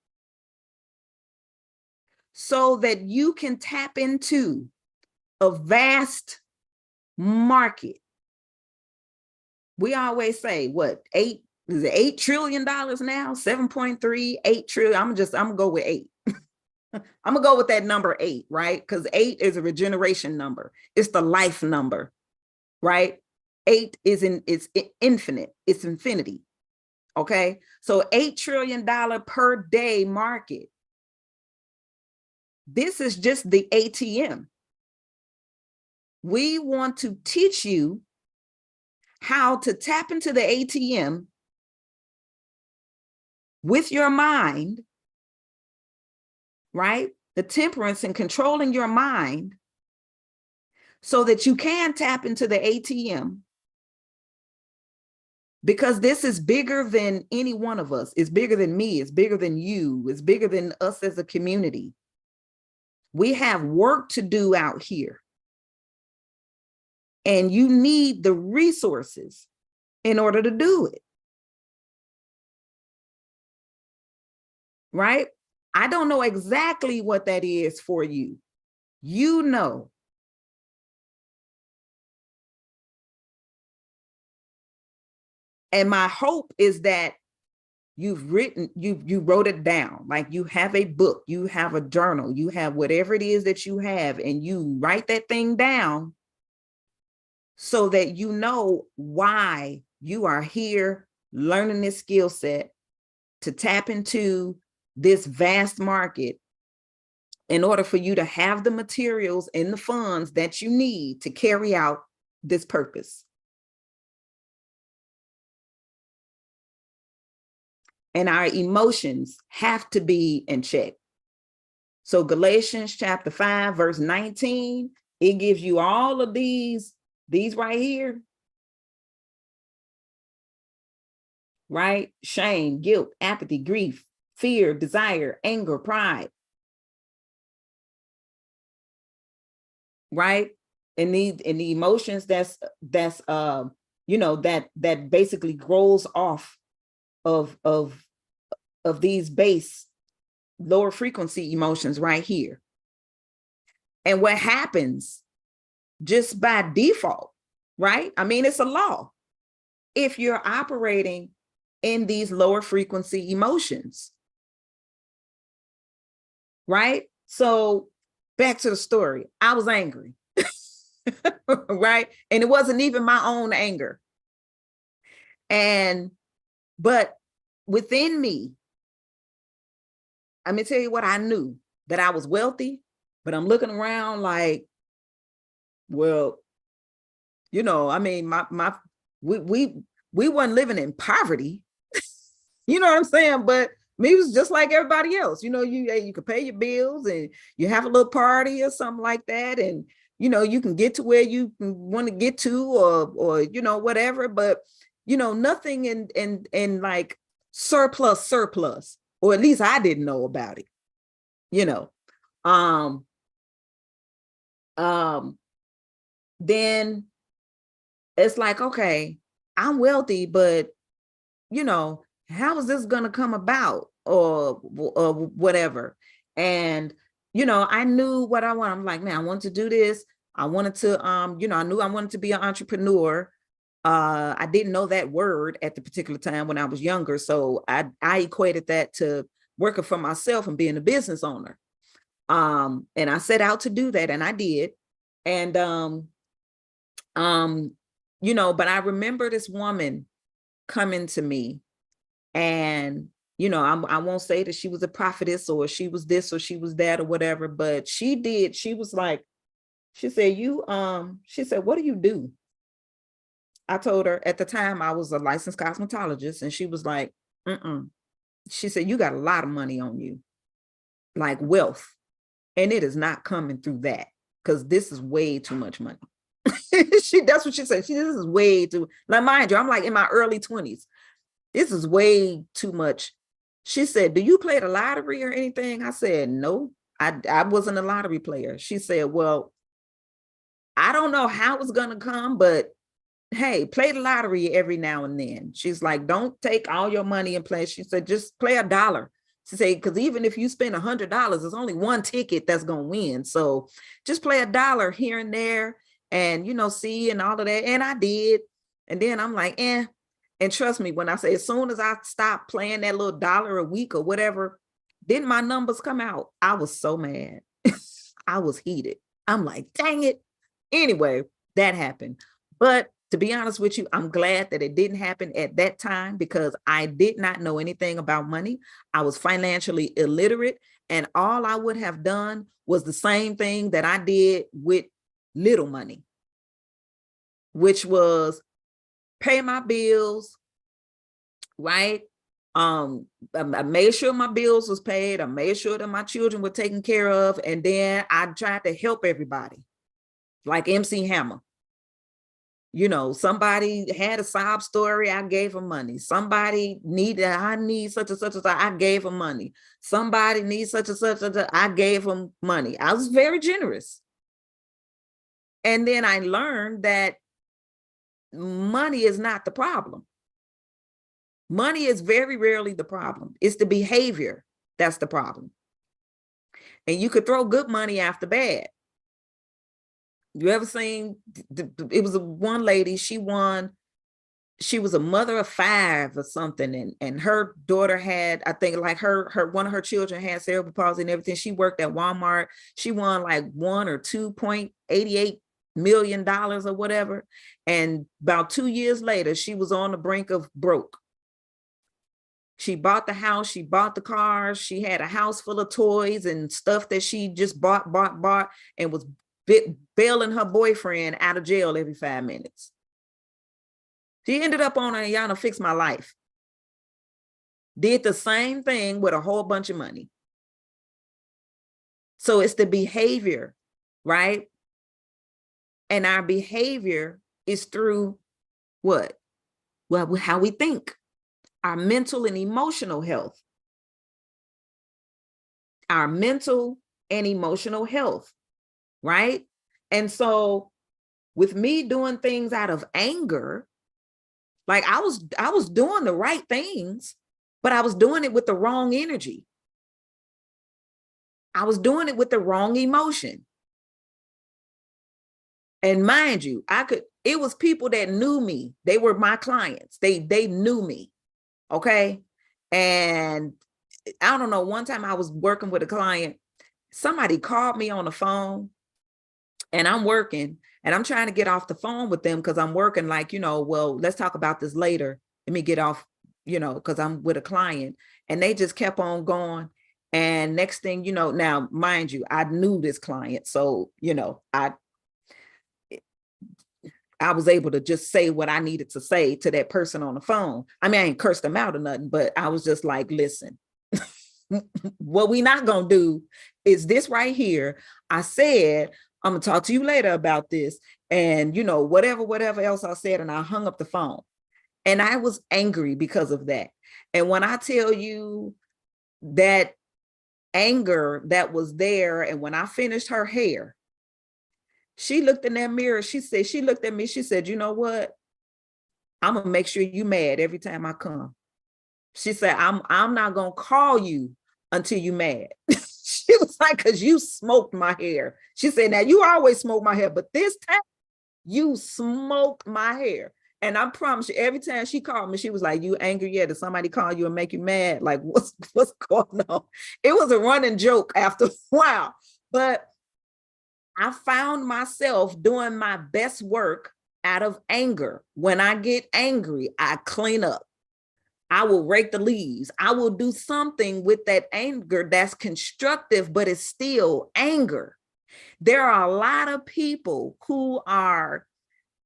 so that you can tap into a vast market. We always say, what, $8 trillion now? 7.3, 8 trillion. I'm gonna go with 8. I'm gonna go with that number 8, right? Because 8 is a regeneration number. It's the life number, right? 8 it's infinite, it's infinity. Okay, so $8 trillion per day market. This is just the ATM. We want to teach you how to tap into the ATM with your mind, right? The temperance and controlling your mind so that you can tap into the ATM. Because this is bigger than any one of us. It's bigger than me. It's bigger than you. It's bigger than us as a community. We have work to do out here. And you need the resources in order to do it. Right? I don't know exactly what that is for you. You know. And my hope is that you wrote it down, like you have a book, you have a journal, you have whatever it is that you have, and you write that thing down so that you know why you are here learning this skill set to tap into this vast market in order for you to have the materials and the funds that you need to carry out this purpose. And our emotions have to be in check. So Galatians chapter 5, verse 19, it gives you all of these right here. Right? Shame, guilt, apathy, grief, fear, desire, anger, pride. Right? And the emotions that's that basically grows off of of these base lower frequency emotions right here. And what happens just by default, right? I mean, it's a law. If you're operating in these lower frequency emotions, right? So back to the story, I was angry, right? And it wasn't even my own anger. But within me, I'm gonna tell you what I knew, that I was wealthy, but I'm looking around like, well, you know, I mean, we weren't living in poverty, you know what I'm saying? But me was just like everybody else, you know, you could pay your bills and you have a little party or something like that, and you know, you can get to where you want to get to, or you know, whatever, but you know, nothing in like surplus, or at least I didn't know about it, you know. Then it's like, okay, I'm wealthy, but you know, how is this going to come about, or whatever? And you know, I knew what I wanted. I'm like, man, I wanted to do this. I wanted to, you know, I knew I wanted to be an entrepreneur. I didn't know that word at the particular time when I was younger, so I equated that to working for myself and being a business owner. And I set out to do that, and I did. And you know, but I remember this woman coming to me, and you know, I won't say that she was a prophetess or she was this or she was that or whatever, but she was like, she said, she said, what do you do? I told her at the time I was a licensed cosmetologist, and she was like, she said, you got a lot of money on you, like wealth, and it is not coming through that, because this is way too much money. That's what she said. This is way too, like, mind you, I'm like in my early 20s. This is way too much. She said, do you play the lottery or anything? I said, no, I wasn't a lottery player. She said, well, I don't know how it's going to come, but hey, play the lottery every now and then. She's like, don't take all your money and play. She said, just play $1. She said, because even if you spend $100, there's only one ticket that's going to win. So just play $1 here and there, and, you know, see, and all of that. And I did. And then I'm like, and trust me, when I say, as soon as I stopped playing that little $1 a week or whatever, then my numbers come out. I was so mad. I was heated. I'm like, dang it. Anyway, that happened. But to be honest with you, I'm glad that it didn't happen at that time, because I did not know anything about money. I was financially illiterate, and all I would have done was the same thing that I did with little money, which was pay my bills, right? I made sure my bills was paid. I made sure that my children were taken care of. And then I tried to help everybody, like MC Hammer. You know, somebody had a sob story, I gave them money. Somebody I need such and such, I gave them money. Somebody needs such and such, I gave them money. I was very generous. And then I learned that money is not the problem. Money is very rarely the problem. It's the behavior that's the problem. And you could throw good money after bad. You ever seen, it was one lady, she won, she was a mother of 5 or something, and her daughter had, I think, like her one of her children had cerebral palsy and everything. She worked at Walmart. She won like $1 or $2.88 million or whatever. And about 2 years later, she was on the brink of broke. She bought the house, she bought the cars, she had a house full of toys and stuff that she just bought, and was bailing her boyfriend out of jail every 5 minutes. She ended up on a Yana Fix My Life. Did the same thing with a whole bunch of money. So it's the behavior, right? And our behavior is through what? Well, how we think, our mental and emotional health. Our mental and emotional health, right? And so with me doing things out of anger, like I was doing the right things, but I was doing it with the wrong energy. I was doing it with the wrong emotion. And mind you, it was people that knew me. They were my clients. They knew me. Okay. And I don't know, one time I was working with a client, somebody called me on the phone, and I'm working and I'm trying to get off the phone with them because I'm working, like, well, let's talk about this later. Let me get off, because I'm with a client. And they just kept on going. And next thing you know, now, mind you, I knew this client. So, I was able to just say what I needed to say to that person on the phone. I mean, I ain't cursed them out or nothing, but I was just like, listen, what we not going to do is this right here. I said, I'm going to talk to you later about this. And, whatever else I said, and I hung up the phone. And I was angry because of that. And when I tell you that anger that was there, and when I finished her hair, she looked in that mirror. She looked at me. She said, you know what? I'm going to make sure you mad every time I come. She said, I'm not going to call you until you mad. She was like, because you smoked my hair. She said, now you always smoke my hair, but this time you smoked my hair. And I promise you, every time she called me, she was like, you angry yet? Did somebody call you and make you mad? Like, what's going on? It was a running joke after a while, but I found myself doing my best work out of anger. When I get angry, I clean up. I will rake the leaves. I will do something with that anger that's constructive, but it's still anger. There are a lot of people who are,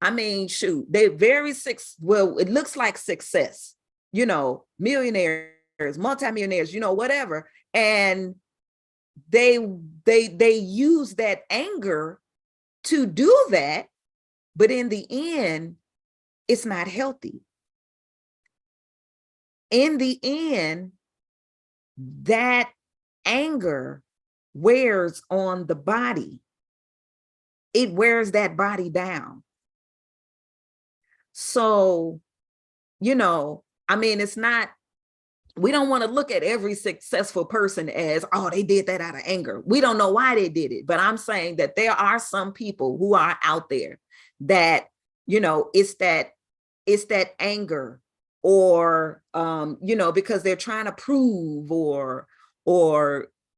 they're very well, it looks like success, millionaires, multimillionaires, whatever. And they use that anger to do that, but in the end, it's not healthy. In the end, that anger wears on the body. It wears that body down. So, it's not, we don't want to look at every successful person as, oh, they did that out of anger. We don't know why they did it, but I'm saying that there are some people who are out there that, it's that anger, or, because they're trying to prove or,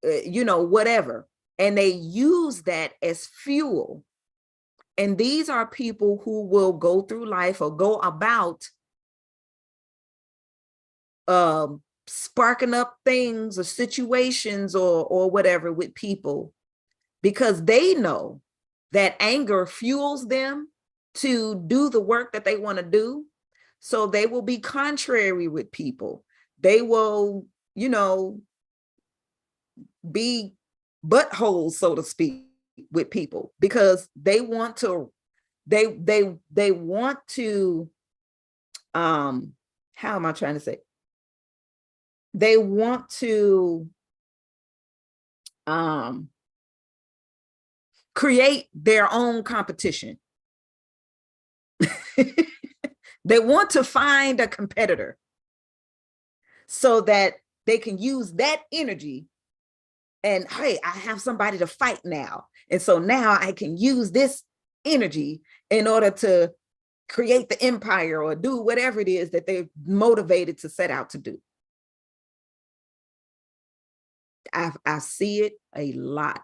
whatever. And they use that as fuel. And these are people who will go through life or go about sparking up things or situations or whatever with people, because they know that anger fuels them to do the work that they want to do. So they will be contrary with people. They will, be buttholes, so to speak, with people, because they want to, they want to, how am I trying to say? They want to create their own competition. They want to find a competitor so that they can use that energy and, hey, I have somebody to fight now. And so now I can use this energy in order to create the empire or do whatever it is that they're motivated to set out to do. I see it a lot.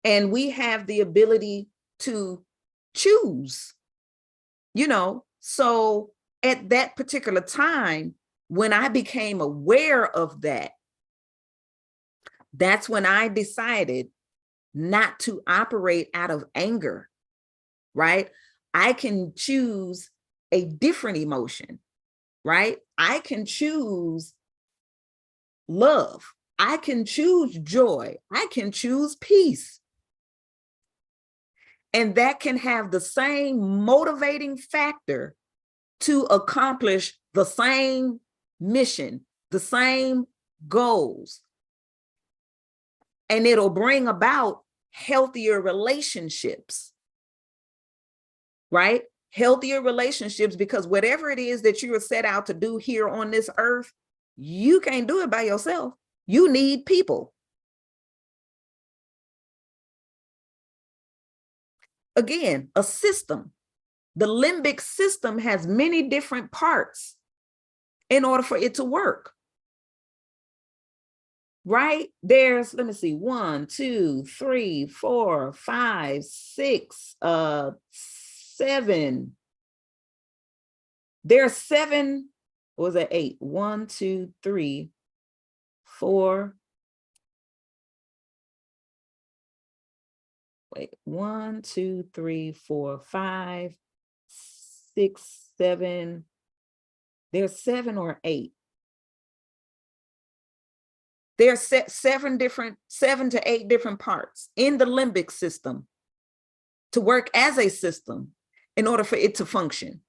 And we have the ability to choose, so at that particular time, when I became aware of that, that's when I decided not to operate out of anger, right? I can choose a different emotion, right? I can choose love. I can choose joy. I can choose peace. And that can have the same motivating factor to accomplish the same mission, the same goals. And it'll bring about healthier relationships, right? healthier relationships, because whatever it is that you are set out to do here on this earth, you can't do it by yourself. You need people. Again, a system. The limbic system has many different parts in order for it to work. Right? There's, let me see, 1, 2, 3, 4, 5, 6, 7. There's 7, or was that 8? 1, 2, 3, 4. Wait, 1, 2, 3, 4, 5, 6, 7. There's 7 or 8. There's 7 to 8 different parts in the limbic system to work as a system in order for it to function.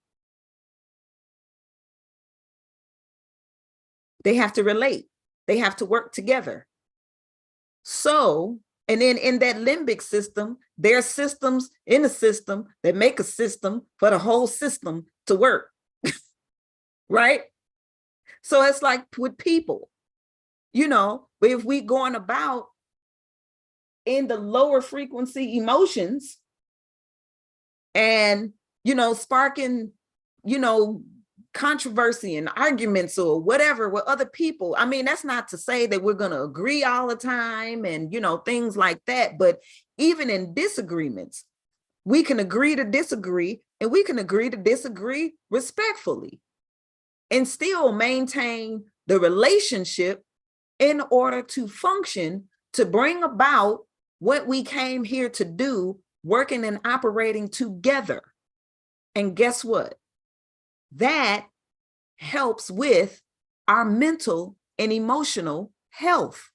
They have to relate. They have to work together. So, and then in that limbic system, there are systems in a system that make a system for the whole system to work. Right? So it's like with people, you know, if we going about in the lower frequency emotions and, you know, sparking, you know, controversy and arguments or whatever with other people. I mean, that's not to say that we're going to agree all the time and, you know, things like that. But even in disagreements, we can agree to disagree, and we can agree to disagree respectfully and still maintain the relationship in order to function, to bring about what we came here to do, working and operating together. And guess what? That helps with our mental and emotional health.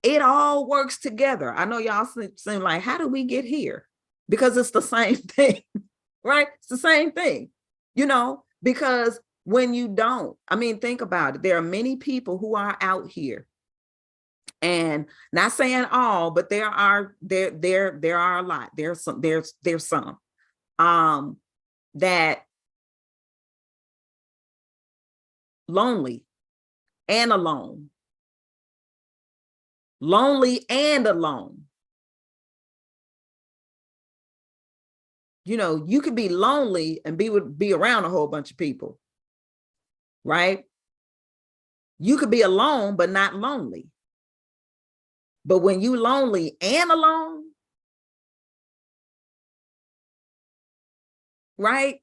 It all works together. I know y'all seem like, how do we get here? Because it's the same thing, right? It's the same thing, you know, because when you don't, I mean, think about it. There are many people who are out here, and not saying all, but there are a lot. There's some that lonely and alone. Lonely and alone. You know, you could be lonely and be around a whole bunch of people, right? You could be alone, but not lonely. But when you lonely and alone, right?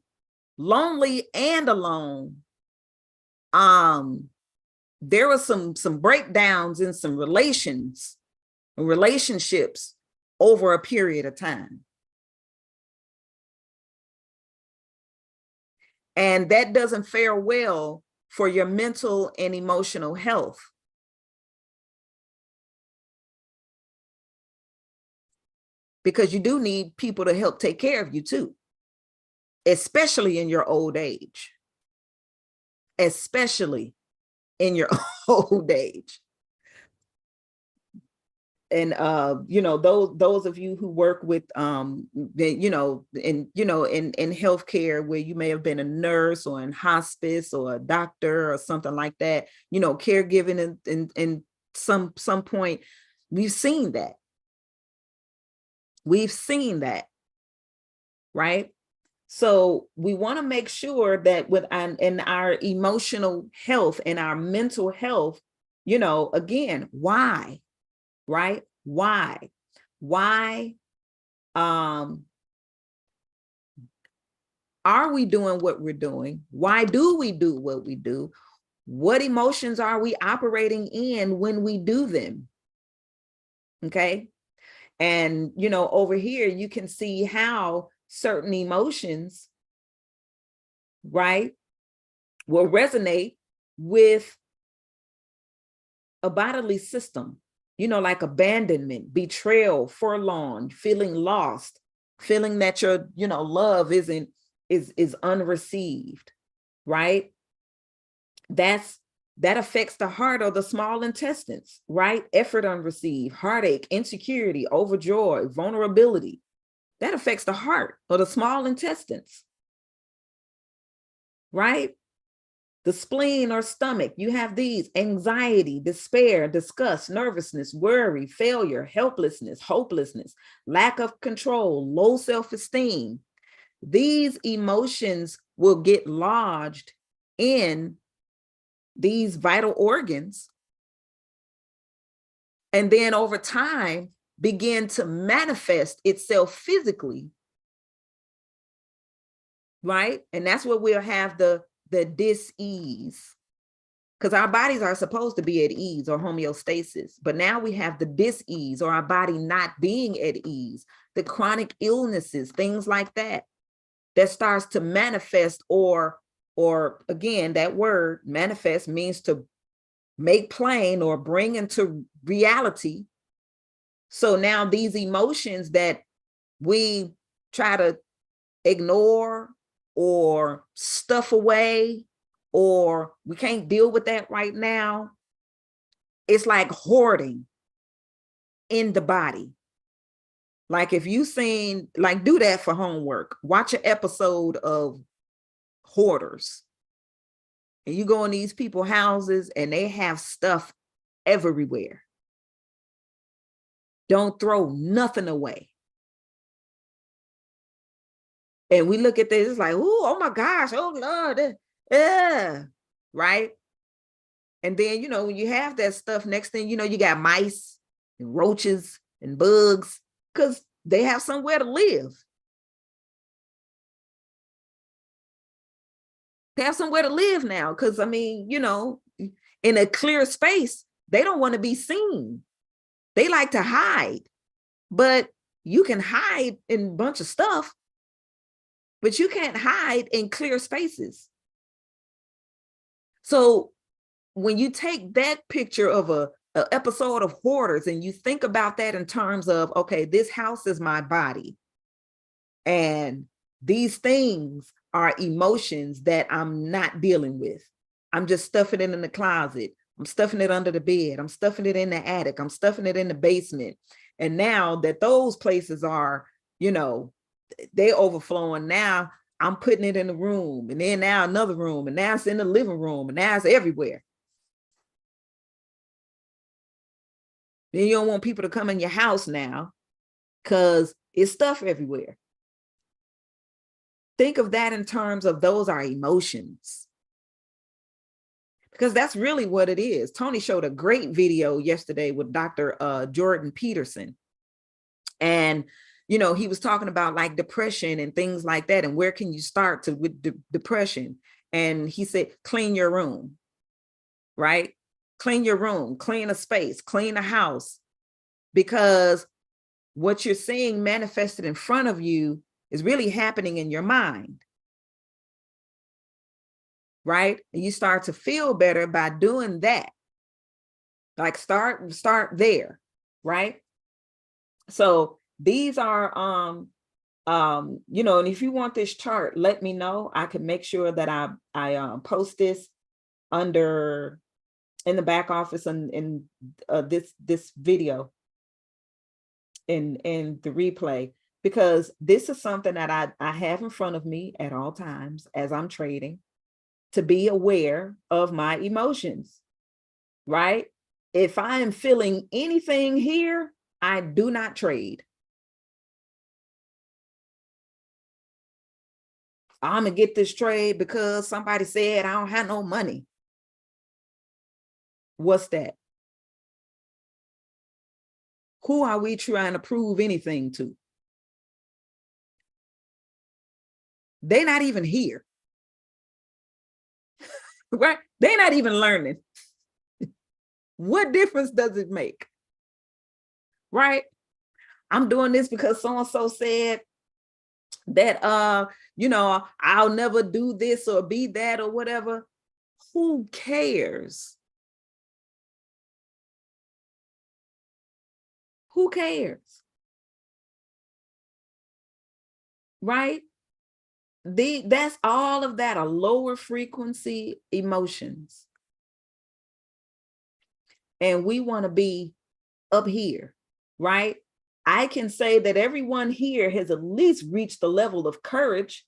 Lonely and alone, there was some breakdowns in some relationships over a period of time. And that doesn't fare well for your mental and emotional health. Because you do need people to help take care of you too, especially in your old age. Especially in your old age. And you know, those of you who work with you know, in healthcare, where you may have been a nurse or in hospice or a doctor or something like that, you know, caregiving in some point, we've seen that. We've seen that, right? So we want to make sure that in our emotional health and our mental health, you know, again, why? Right? Why are we doing what we're doing? Why do we do what we do? What emotions are we operating in when we do them? Okay. And, you know, over here, you can see how certain emotions, right, will resonate with a bodily system. You know, like abandonment, betrayal, forlorn, feeling lost, feeling that your, you know, love is unreceived, right? That's That affects the heart or the small intestines, right? Effort unreceived, heartache, insecurity, overjoy, vulnerability. That affects the heart or the small intestines, right? The spleen or stomach, you have these: anxiety, despair, disgust, nervousness, worry, failure, helplessness, hopelessness, lack of control, low self-esteem. These emotions will get lodged in these vital organs, and then over time begin to manifest itself physically, right? And that's where we'll have the dis-ease, because our bodies are supposed to be at ease or homeostasis, but now we have the dis-ease, or our body not being at ease, the chronic illnesses, things like that, that starts to manifest, or again, that word manifest means to make plain or bring into reality. So now these emotions that we try to ignore or stuff away, or we can't deal with that right now, it's like hoarding in the body. Like if you seen, like, do that for homework, watch an episode of Hoarders, and you go in these people's houses and they have stuff everywhere. Don't throw nothing away. And we look at this, it's like, oh my gosh, oh Lord, right? And then, you know, when you have that stuff, next thing you know, you got mice and roaches and bugs, because they have somewhere to live. They have somewhere to live now, because, I mean, you know, in a clear space, they don't want to be seen. They like to hide, but you can hide in a bunch of stuff, but you can't hide in clear spaces. So when you take that picture of a episode of Hoarders and you think about that in terms of, okay, this house is my body, and these things are emotions that I'm not dealing with. I'm just stuffing it in the closet. I'm stuffing it under the bed. I'm stuffing it in the attic. I'm stuffing it in the basement. And now that those places are, you know, they're overflowing, now I'm putting it in the room, and then now another room, and now it's in the living room, and now it's everywhere. Then you don't want people to come in your house now because it's stuff everywhere. Think of that in terms of those are emotions, because that's really what it is. Tony showed a great video yesterday with Dr. Jordan Peterson. And, you know, he was talking about like depression and things like that. And where can you start with depression? And he said, clean your room, right? Clean your room, clean a space, clean a house, because what you're seeing manifested in front of you is really happening in your mind, right? And you start to feel better by doing that. Like start there, right? So these are you know, and if you want this chart, let me know. I can make sure that I post this under in the back office and in this video in the replay, because this is something that I have in front of me at all times as I'm trading, to be aware of my emotions, right? If I am feeling anything here, I do not trade. I'm gonna get this trade because somebody said I don't have no money. What's that? Who are we trying to prove anything to? They're not even here, right? They're not even learning. What difference does it make, right? I'm doing this because so-and-so said that, you know, I'll never do this or be that or whatever. Who cares? Who cares? Right? That's all of that are lower frequency emotions. and we want to be up here, right? I can say that everyone here has at least reached the level of courage,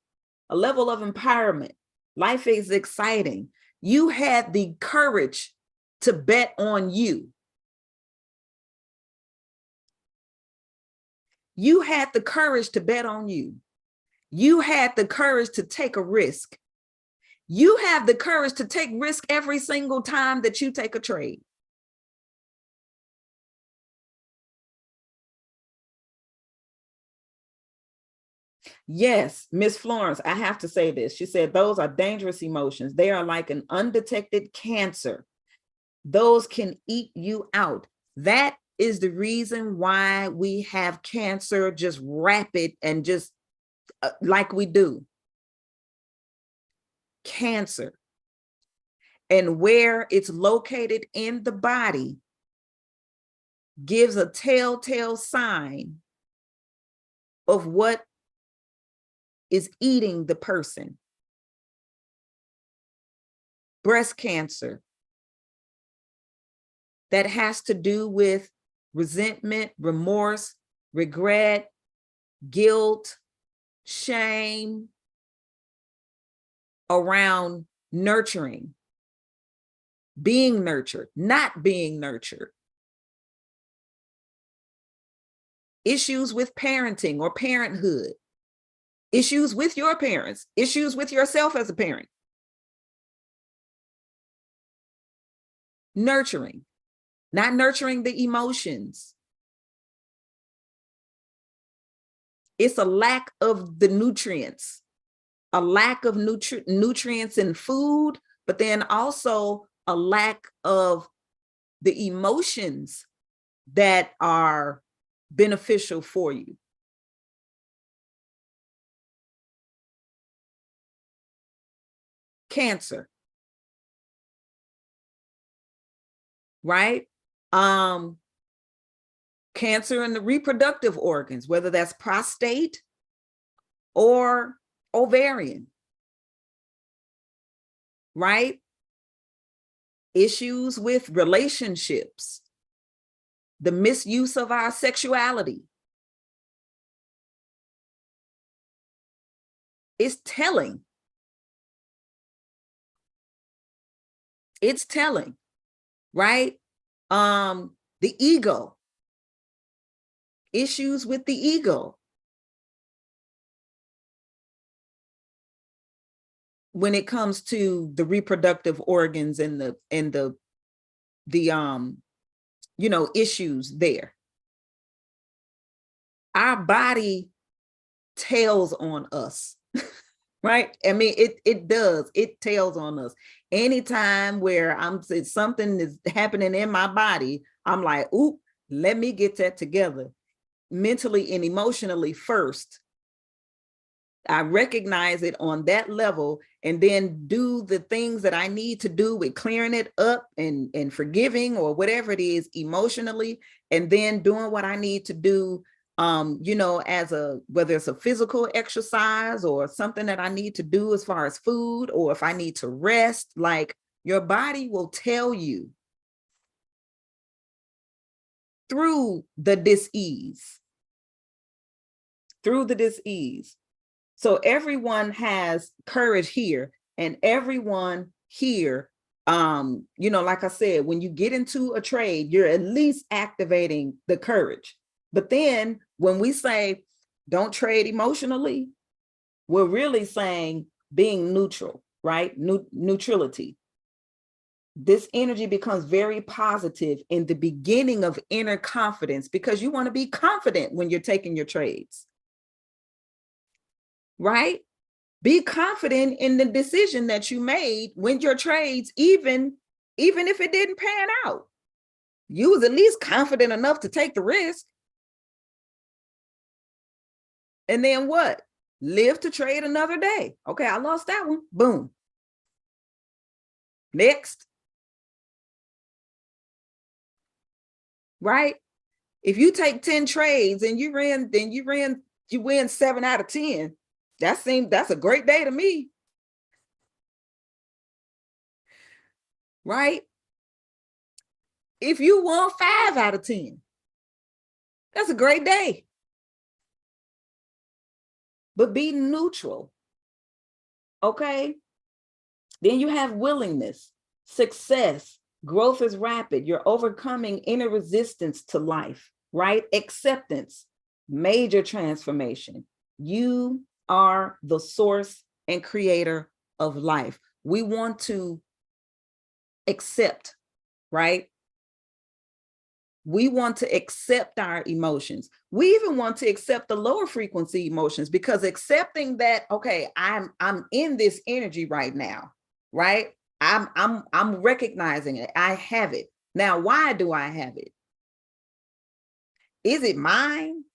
a level of empowerment. Life is exciting. You had the courage to bet on you. You had the courage to bet on you. You had the courage to take a risk. You have the courage to take risk every single time that you take a trade. Yes, Miss Florence, I have to say this. She said, those are dangerous emotions. They are like an undetected cancer. Those can eat you out. That is the reason why we have cancer just rapid and just like we do. Cancer. And where it's located in the body gives a telltale sign of what is eating the person. Breast cancer, that has to do with resentment, remorse, regret, guilt, shame around nurturing, being nurtured, not being nurtured. Issues with parenting or parenthood, issues with your parents, issues with yourself as a parent. Nurturing, not nurturing the emotions. It's a lack of the nutrients, a lack of nutrients in food, but then also a lack of the emotions that are beneficial for you. Cancer, right? Cancer in the reproductive organs, whether that's prostate or ovarian, right? Issues with relationships, the misuse of our sexuality. It's telling. It's telling, right? The ego, issues with the ego. When it comes to the reproductive organs and the you know, issues there. Our body tells on us, right? I mean, it does. It tells on us. Anytime where something is happening in my body, I'm like, oop, let me get that together mentally and emotionally first. I recognize it on that level and then do the things that I need to do with clearing it up and forgiving or whatever it is emotionally, and then doing what I need to do, you know, whether it's a physical exercise or something that I need to do as far as food, or if I need to rest. Like, your body will tell you through the dis-ease, So everyone has courage here, and everyone here, you know, like I said, when you get into a trade, you're at least activating the courage. But then when we say don't trade emotionally, we're really saying being neutral, right? Neutrality. This energy becomes very positive in the beginning of inner confidence, because you want to be confident when you're taking your trades, right? Be confident in the decision that you made when your trades, even if it didn't pan out. You was at least confident enough to take the risk. And then what? Live to trade another day. Okay, I lost that one. Boom. Next. Right? If you take 10 trades and you win 7 out of 10. That's a great day to me. Right? If you won 5 out of 10, that's a great day. But be neutral. Okay. Then you have willingness, success, growth is rapid. You're overcoming inner resistance to life, right? Acceptance, major transformation. You are the source and creator of life. We want to accept, right? We want to accept our emotions. We even want to accept the lower frequency emotions, because accepting that, okay, I'm in this energy right now, right? I'm recognizing it. I have it. Now, why do I have it? Is it mine?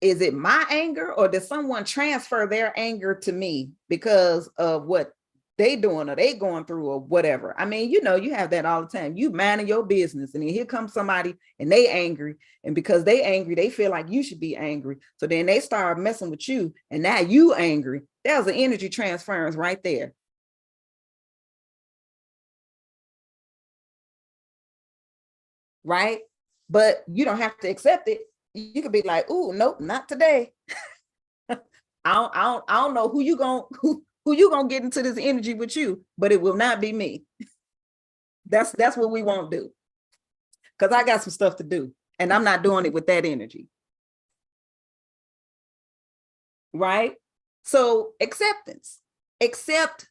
Is it my anger, or does someone transfer their anger to me because of what they doing or they going through or whatever? I mean, you have that all the time. You minding your business, and then here comes somebody and they angry, and because they angry, they feel like you should be angry. So then they start messing with you, and now you angry. There's an energy transference right there. Right? But you don't have to accept it. You could be like, "Ooh, nope, not today." I don't know who you gonna get into this energy with you, but it will not be me. That's what we won't do, because I got some stuff to do, and I'm not doing it with that energy. Right? So acceptance, accept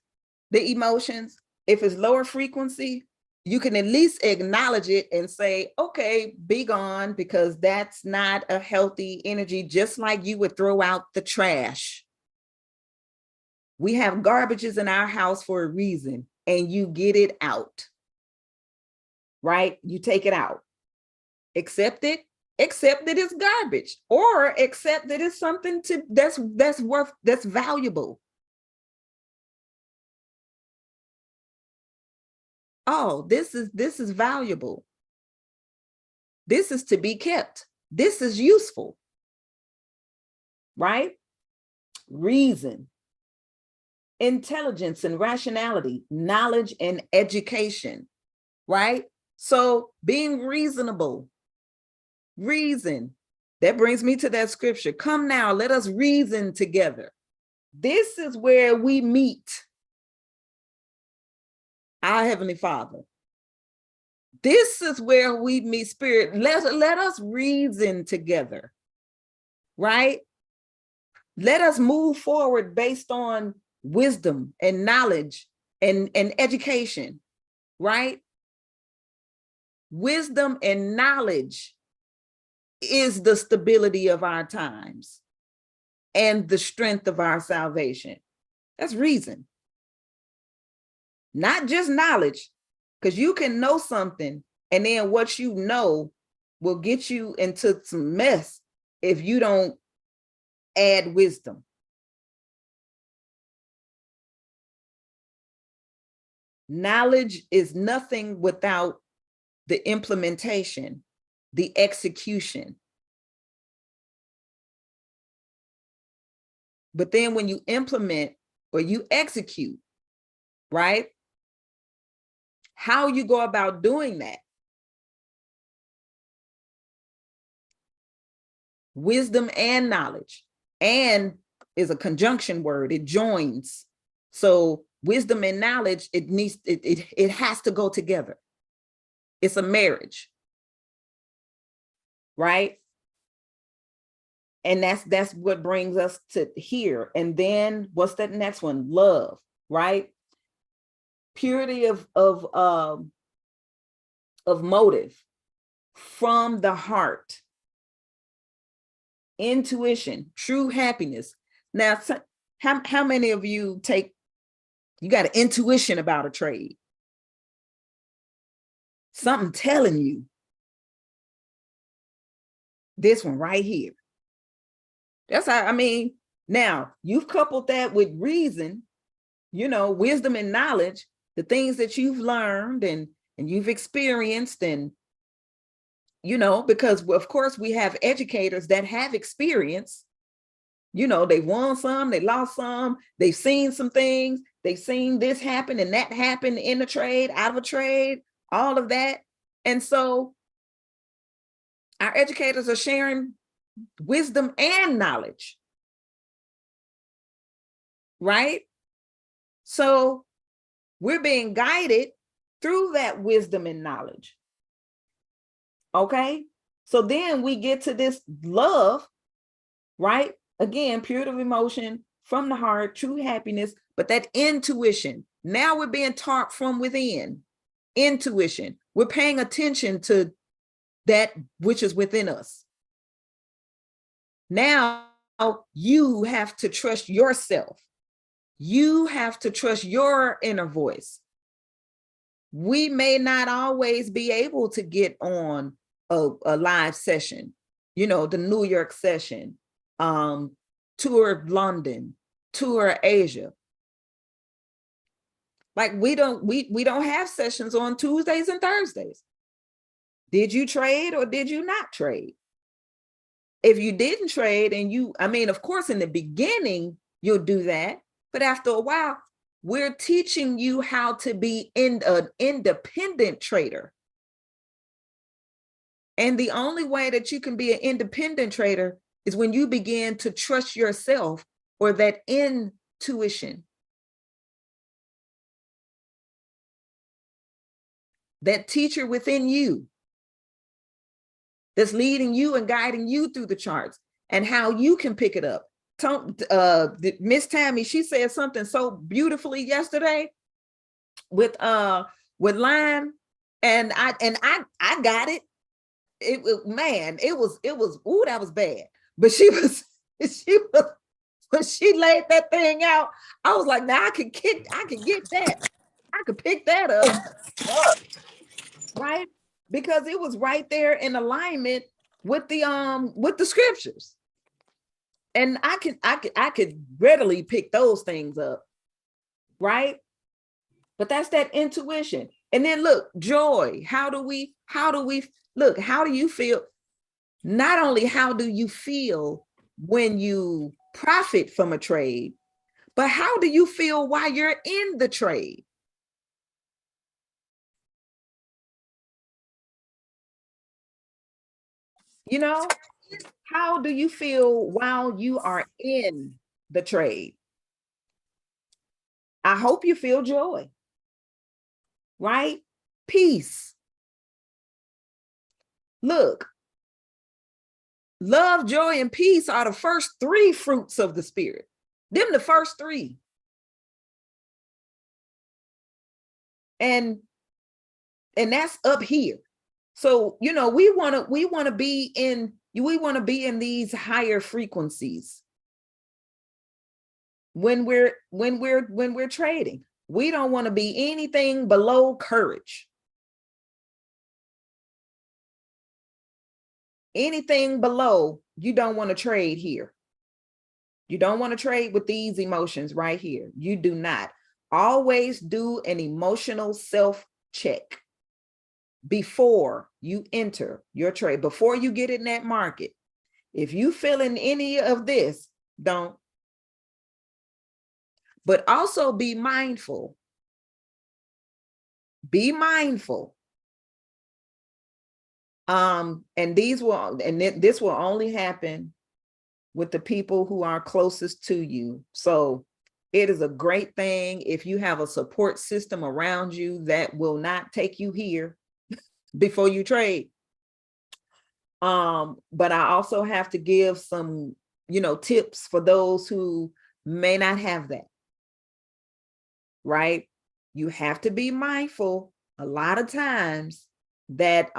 the emotions. If it's lower frequency, you can at least acknowledge it and say, okay, be gone, because that's not a healthy energy, just like you would throw out the trash. We have garbages in our house for a reason, and you get it out, right? You take it out, accept it as garbage, or accept that it's something that's valuable. Oh, this is valuable. This is to be kept. This is useful, right? Reason, intelligence and rationality, knowledge and education, right? So being reasonable, reason. That brings me to that scripture. Come now, let us reason together. This is where we meet our Heavenly Father. This is where we meet spirit. Let us reason together, right? Let us move forward based on wisdom and knowledge and education, right? Wisdom and knowledge is the stability of our times and the strength of our salvation. That's reason. Not just knowledge, because you can know something and then what you know will get you into some mess if you don't add wisdom. Knowledge is nothing without the implementation, the execution. But then when you implement or you execute, right? How you go about doing that? Wisdom and knowledge, and is a conjunction word. It joins. So wisdom and knowledge, it has to go together. It's a marriage, right? And that's what brings us to here. And then what's that next one? Love, right? Purity of motive from the heart. Intuition, true happiness. Now, how many of you got an intuition about a trade? Something telling you this one right here. That's how, I mean, now you've coupled that with reason, wisdom and knowledge, the things that you've learned and you've experienced, and because of course we have educators that have experience. They've won some, they lost some, they've seen some things, they've seen this happen and that happen in a trade, out of a trade, all of that. And so our educators are sharing wisdom and knowledge, right? So we're being guided through that wisdom and knowledge. Okay. So then we get to this love, right? Again, purity of emotion from the heart, true happiness, but that intuition. Now we're being taught from within. Intuition. We're paying attention to that which is within us. Now you have to trust yourself. You have to trust your inner voice. We may not always be able to get on a live session, you know, the New York session, tour London, tour Asia. Like we don't have sessions on Tuesdays and Thursdays. Did you trade or did you not trade? If you didn't trade and I mean, of course, in the beginning, you'll do that. But after a while, we're teaching you how to be an independent trader. And the only way that you can be an independent trader is when you begin to trust yourself or that intuition. That teacher within you that's leading you and guiding you through the charts and how you can pick it up. Miss Tammy, she said something so beautifully yesterday with line, and I got it. It was ooh, that was bad. But she was when she laid that thing out, I was like, now I can get that. I could pick that up. Right? Because it was right there in alignment with the scriptures. And I could readily pick those things up, right? But that's that intuition. And then look, joy. How do we look, how do you feel? Not only how do you feel when you profit from a trade, but how do you feel while you're in the trade? You know, how do you feel while you are in the trade? I hope you feel joy, right? Peace. Look, love, joy, and peace are the first three fruits of the spirit. Them the first three. And that's up here. So, you know, we want to be in these higher frequencies when we're trading. We don't want to be anything below courage. Anything below, you don't want to trade here. You don't want to trade with these emotions right here. You do not. Always do an emotional self-check before you enter your trade, before you get in that market. If you feeling any of this, don't. But also be mindful. Be mindful. And this will only happen with the people who are closest to you. So it is a great thing if you have a support system around you that will not take you here before you trade. But I also have to give some, tips for those who may not have that. Right? You have to be mindful a lot of times that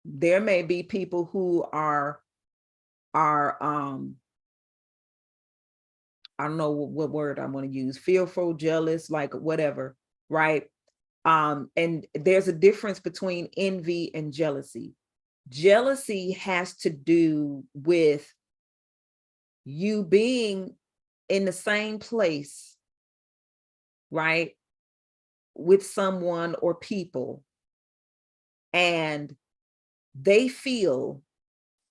there may be people who are I don't know what word I want to use, fearful, jealous, like whatever, right? And there's a difference between envy and jealousy. Jealousy has to do with you being in the same place, right, with someone or people, and they feel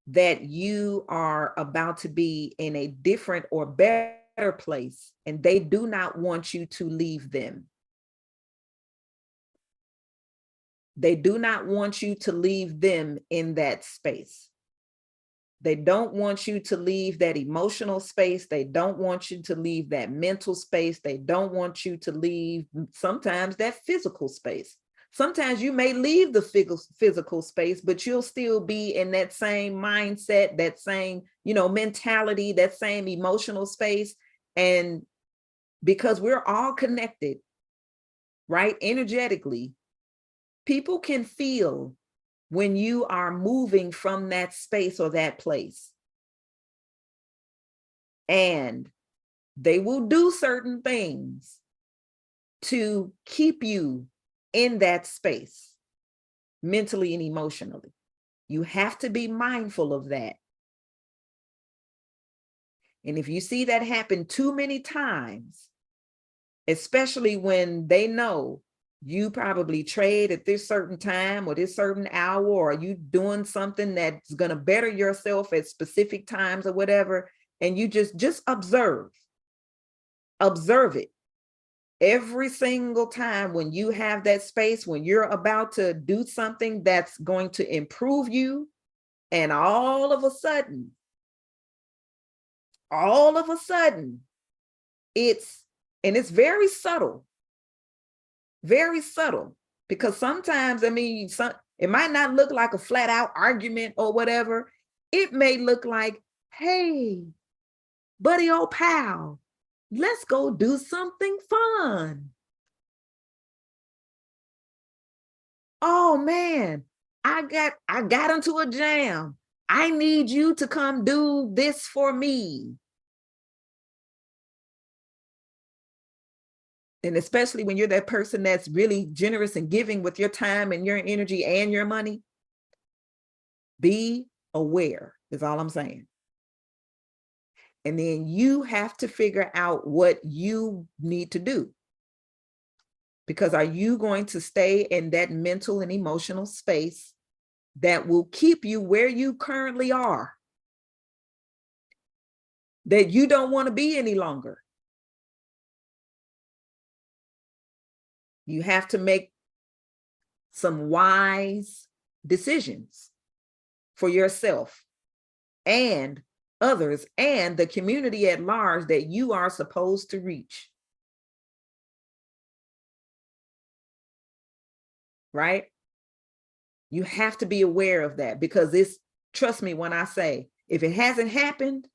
that you are about to be in a different or better place, and they do not want you to leave them. They do not want you to leave them in that space. They don't want you to leave that emotional space. They don't want you to leave that mental space. They don't want you to leave sometimes that physical space. Sometimes you may leave the physical space, but you'll still be in that same mindset, that same, mentality, that same emotional space. And because we're all connected, right? Energetically, people can feel when you are moving from that space or that place. And they will do certain things to keep you in that space, mentally and emotionally. You have to be mindful of that. And if you see that happen too many times, especially when they know you probably trade at this certain time or this certain hour, or you doing something that's going to better yourself at specific times or whatever, and you just observe it. Every single time when you have that space, when you're about to do something that's going to improve you, and all of a sudden, it's very subtle, because sometimes, it might not look like a flat out argument or whatever. It may look like, hey, buddy, old pal, let's go do something fun. Oh man, I got into a jam. I need you to come do this for me. And especially when you're that person that's really generous and giving with your time and your energy and your money, be aware is all I'm saying. And then you have to figure out what you need to do. Because are you going to stay in that mental and emotional space that will keep you where you currently are, that you don't want to be any longer? You have to make some wise decisions for yourself and others and the community at large that you are supposed to reach. Right? You have to be aware of that, because trust me when I say, if it hasn't happened,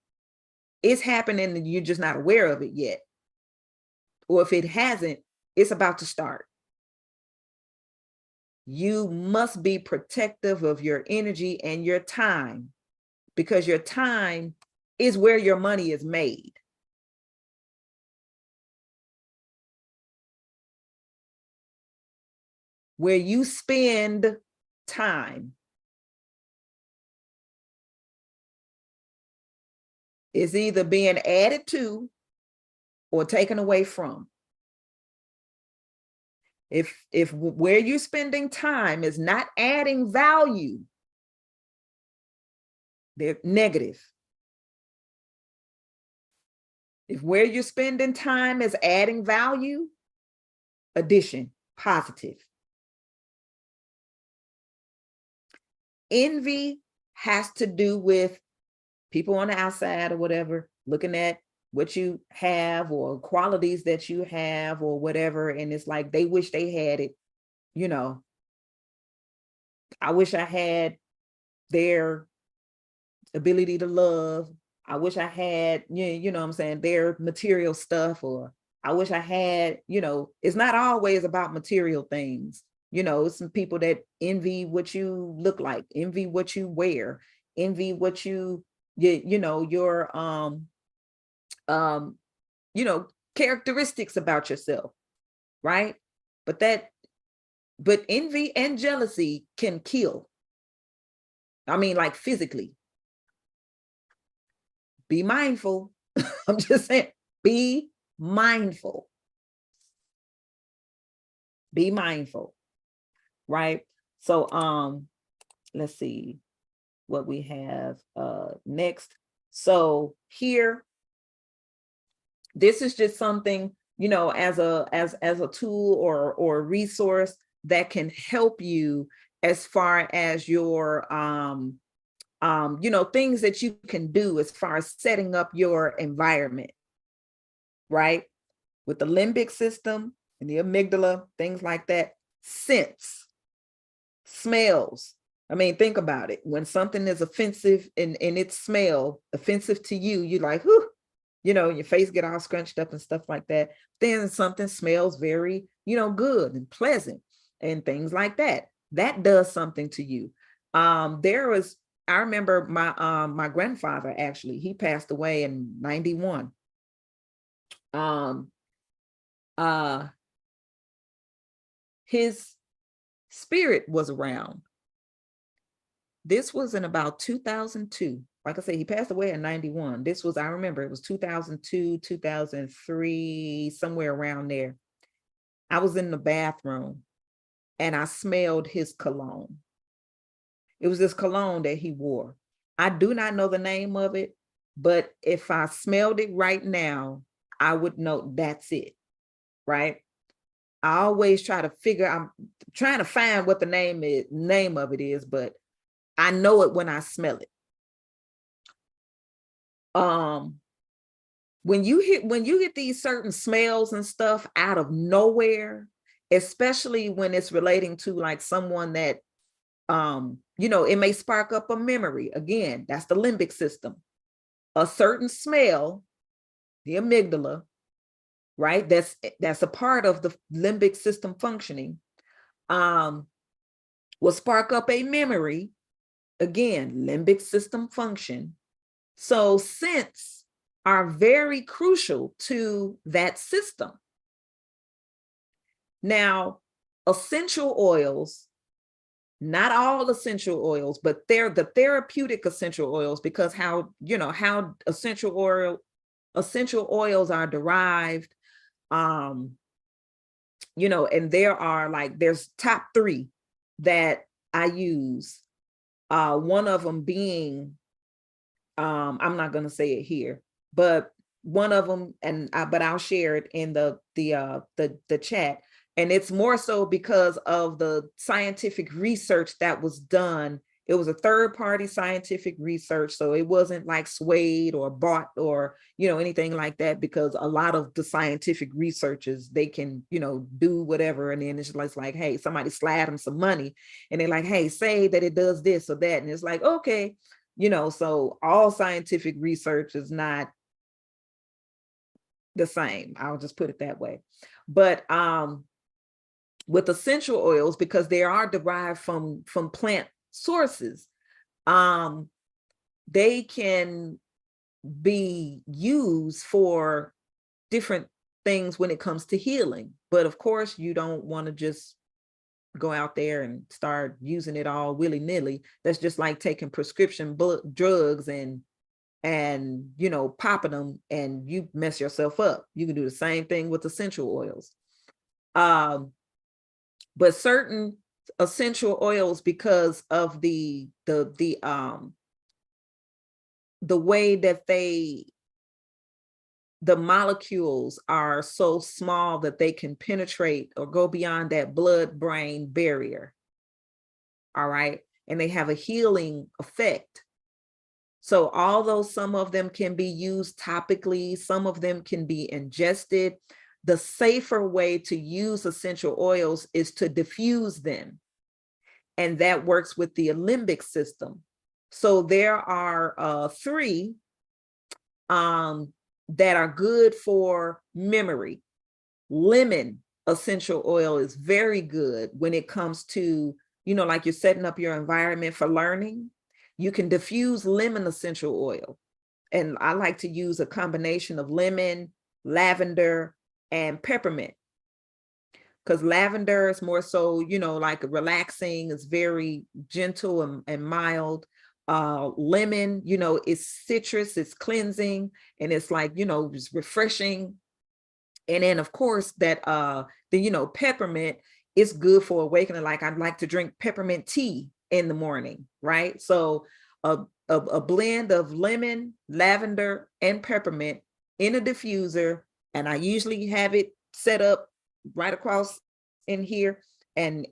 it's happening and you're just not aware of it yet. Or if it hasn't, it's about to start. You must be protective of your energy and your time, because your time is where your money is made. Where you spend time is either being added to or taken away from. If where you're spending time is not adding value, they're negative. If where you're spending time is adding value, addition, positive. Envy has to do with people on the outside or whatever, looking at what you have or qualities that you have or whatever. And it's like, they wish they had it. I wish I had their ability to love. I wish I had, you know what I'm saying, their material stuff, or I wish I had, it's not always about material things. It's some people that envy what you look like, envy what you wear, envy what your characteristics about yourself, right? But envy and jealousy can kill. Like physically. Be mindful. I'm just saying, be mindful. Be mindful, right? So let's see what we have next. So here, this is just something, as a tool or a resource that can help you as far as your, you know, things that you can do as far as setting up your environment, right? With the limbic system and the amygdala, things like that, sense, smells. I mean, think about it. When something is offensive in its smell, offensive to you, you're like, whew, you know, your face get all scrunched up and stuff like that. Then something smells very, you know, good and pleasant and things like that. That does something to you. I remember my grandfather, actually, he passed away in 91. His spirit was around. This was in about 2002. Like I said, he passed away in 91. This was, I remember, it was 2002, 2003, somewhere around there. I was in the bathroom and I smelled his cologne. It was this cologne that he wore. I do not know the name of it, but if I smelled it right now, I would know that's it, right? I always try to figure, I'm trying to find what the name of it is, but I know it when I smell it. When you get these certain smells and stuff out of nowhere, especially when it's relating to like someone that, you know, it may spark up a memory. Again, that's the limbic system. A certain smell, the amygdala, right? That's a part of the limbic system functioning, will spark up a memory. Again, limbic system function. So scents are very crucial to that system. Now, essential oils, not all essential oils, but they're the therapeutic essential oils, because how essential oils are derived, you know, and there's top 3 that I use. One of them being, I'm not going to say it here, but one of them, but I'll share it in the chat. And it's more so because of the scientific research that was done. It was a third-party scientific research, so it wasn't like swayed or bought or, you know, anything like that, because a lot of the scientific researchers, they can, you know, do whatever, and then it's just like, hey, somebody slide them some money, and they're like, hey, say that it does this or that, and it's like, okay, you know, so all scientific research is not the same. I'll just put it that way. But with essential oils, because they are derived from plant sources, they can be used for different things when it comes to healing. But of course, you don't want to just go out there and start using it all willy-nilly. That's just like taking prescription drugs and you know, popping them, and you mess yourself up. You can do the same thing with essential oils. But certain essential oils, because of the way that the molecules are so small that they can penetrate or go beyond that blood-brain barrier. All right. And they have a healing effect. So although some of them can be used topically, some of them can be ingested, the safer way to use essential oils is to diffuse them. And that works with the limbic system. So there are 3 that are good for memory. Lemon essential oil is very good when it comes to, you know, like you're setting up your environment for learning. You can diffuse lemon essential oil. And I like to use a combination of lemon, lavender, and peppermint. Because lavender is more so, you know, like relaxing, it's very gentle and mild. Lemon, you know, it's citrus, it's cleansing, and it's like, you know, it's refreshing. And then of course that you know, peppermint is good for awakening. Like I'd like to drink peppermint tea in the morning, right? So a blend of lemon, lavender, and peppermint in a diffuser, and I usually have it set up right across in here. and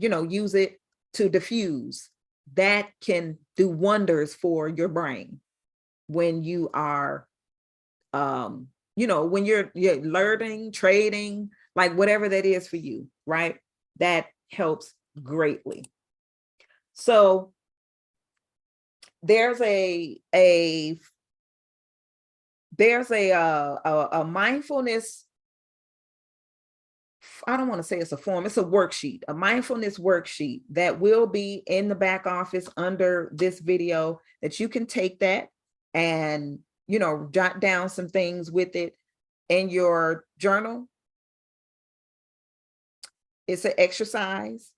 use it to diffuse. That can do wonders for your brain when you are when you're learning, trading, like whatever that is for you, right? That helps greatly. So there's a mindfulness, I don't want to say it's a form, it's a worksheet, a mindfulness worksheet that will be in the back office under this video, that you can take that and, jot down some things with it in your journal. It's an exercise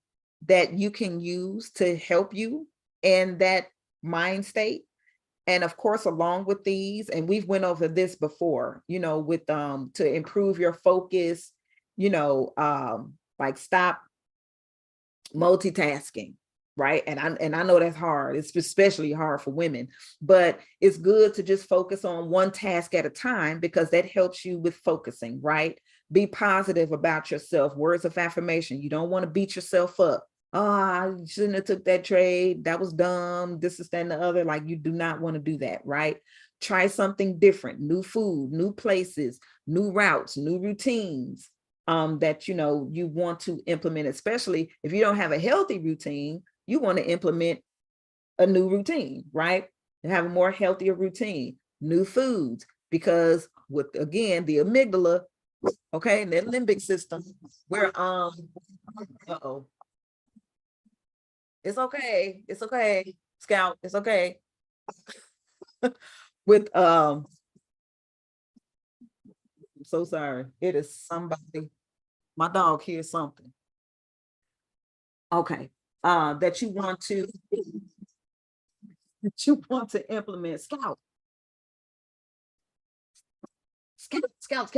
that you can use to help you in that mind state. And of course, along with these, and we've went over this before, with to improve your focus, like stop multitasking, right? And I know that's hard. It's especially hard for women, but it's good to just focus on one task at a time, because that helps you with focusing, right? Be positive about yourself. Words of affirmation. You don't want to beat yourself up. Oh, I shouldn't have took that trade. That was dumb. This is that and the other. Like, you do not want to do that, right? Try something different, new food, new places, new routes, new routines that, you want to implement, especially if you don't have a healthy routine. You want to implement a new routine, right? And have a more healthier routine, new foods, because with, again, the amygdala, okay, and the limbic system, where, uh-oh. It's okay. It's okay. Scout, it's okay. With, I'm so sorry. It is somebody, my dog hears something. Okay. That you want to, implement. Scout. Scout.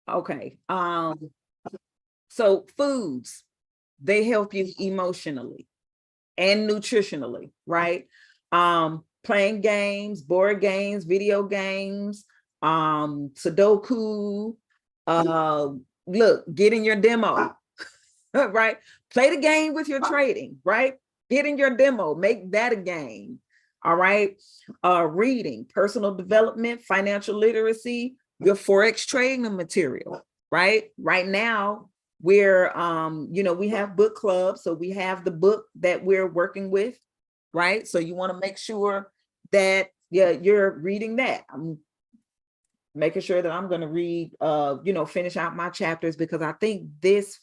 Okay. So foods, they help you emotionally and nutritionally, right? Playing games, board games, video games, Sudoku, look, get in your demo, right? Play the game with your trading, right? Get in your demo, make that a game. All right. Reading, personal development, financial literacy, your Forex trading material, right? Right now, we're we have book clubs. So we have the book that we're working with, right? So you want to make sure that you're reading that. I'm making sure that I'm going to read finish out my chapters, because I think this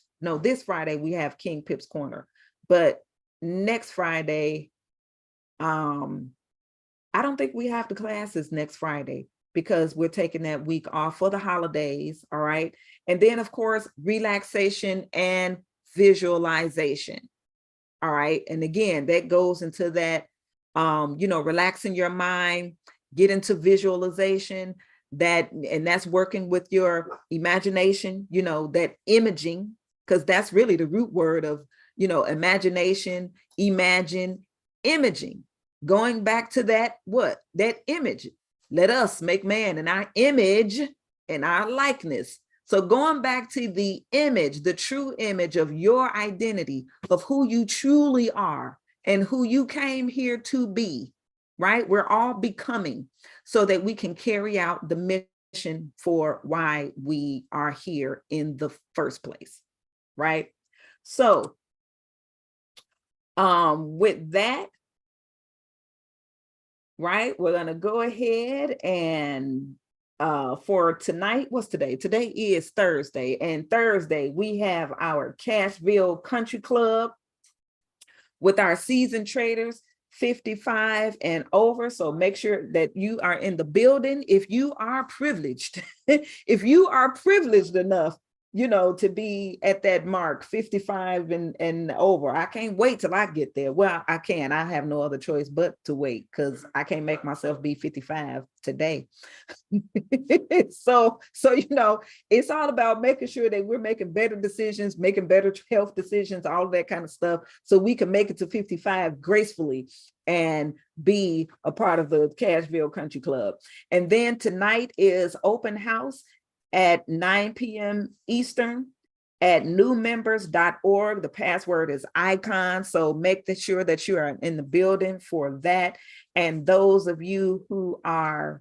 Friday we have King Pip's Corner, but next Friday I don't think we have the classes next Friday, because we're taking that week off for the holidays. All right. And then, of course, relaxation and visualization. All right. And again, that goes into that, relaxing your mind, get into visualization, and that's working with your imagination, that imaging, because that's really the root word of, imagination, imagine, imaging. Going back to that image. Let us make man in our image and our likeness. So going back to the image, the true image of your identity, of who you truly are and who you came here to be, right? We're all becoming, so that we can carry out the mission for why we are here in the first place, right? So with that, right, we're going to go ahead and for tonight, what's today? Today is Thursday, and Thursday we have our Cashville Country Club with our seasoned traders 55 and over. So make sure that you are in the building. If you are privileged, if you are privileged enough, to be at that mark 55 and over. I can't wait till I get there. Well, I can. I have no other choice but to wait, because I can't make myself be 55 today. So it's all about making sure that we're making better decisions, making better health decisions, all that kind of stuff, so we can make it to 55 gracefully and be a part of the Cashville Country Club. And then tonight is open house at 9 p.m. Eastern at newmembers.org. The password is icon. So make sure that you are in the building for that. And those of you who are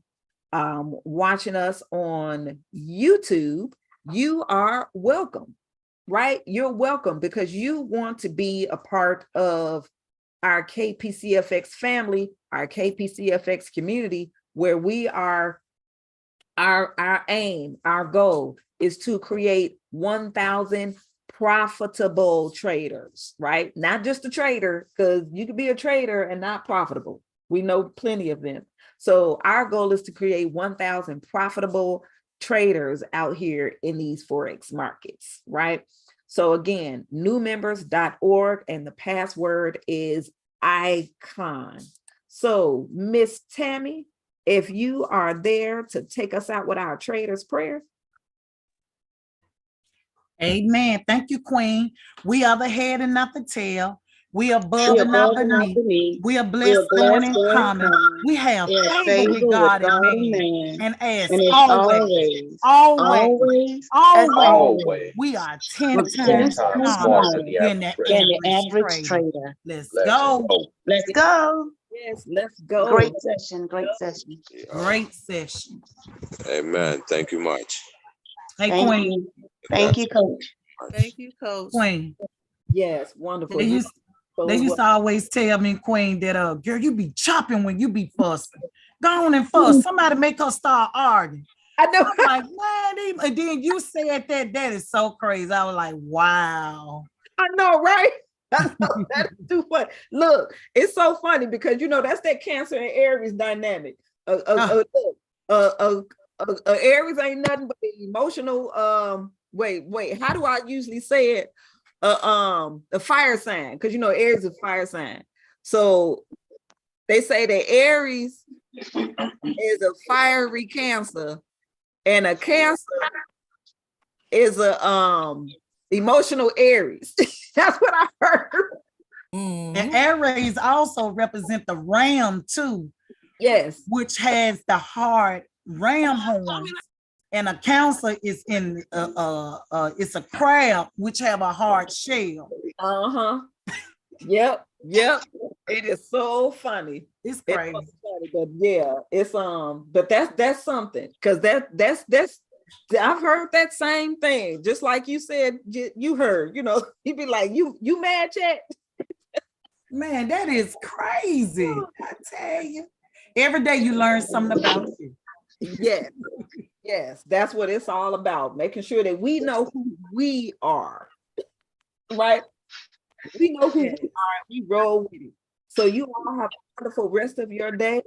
watching us on YouTube, you are welcome, right? You're welcome because you want to be a part of our KPCFX family, our KPCFX community, where we are, our aim, our goal is to create 1,000 profitable traders, right? Not just a trader, because you could be a trader and not profitable. We know plenty of them. So our goal is to create 1,000 profitable traders out here in these Forex markets, right? So again, newmembers.org, and the password is icon. So Miss Tammy, if you are there to take us out with our trader's prayer. Amen. Thank you, Queen. We are the head and not the tail. We are above and not beneath. We are blessed going and coming. We have favor with God and man. And as always, we are 10 times smarter than the average trader. Let's go. Let's go. Yes, let's go. Great session. Great session. Great session. Amen. Thank you much. Hey, Queen. Thank you, Coach. Thank you, Coach. Queen. Yes, wonderful. They used to always tell me, Queen, that girl, you be chopping when you be fussing. Go on and fuss. Somebody make her start arguing. I know. I'm like, man, and then you said that is so crazy. I was like, wow. I know, right? I know, that's too funny. Look, it's so funny because that's that Cancer and Aries dynamic. Aries ain't nothing but the emotional. Wait. How do I usually say it? A fire sign, because Aries is a fire sign. So they say that Aries is a fiery Cancer, and a Cancer is a emotional Aries. That's what I heard. And Aries also represent the ram too. Yes, which has the hard ram horns, and a Cancer is in it's a crab which have a hard shell. Yep. It is so funny. It's crazy. It's funny, but yeah, it's but that's something, because that's I've heard that same thing, just like you said. You heard, he'd be like, you mad yet? Man, that is crazy. I tell you, every day you learn something about you. Yes, that's what it's all about, making sure that we know who we are, right? We know who we are, and we roll with it. So you all have a wonderful rest of your day.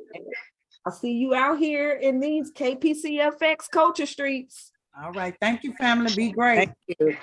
I'll see you out here in these KPCFX culture streets. All right. Thank you, family. Be great. Thank you.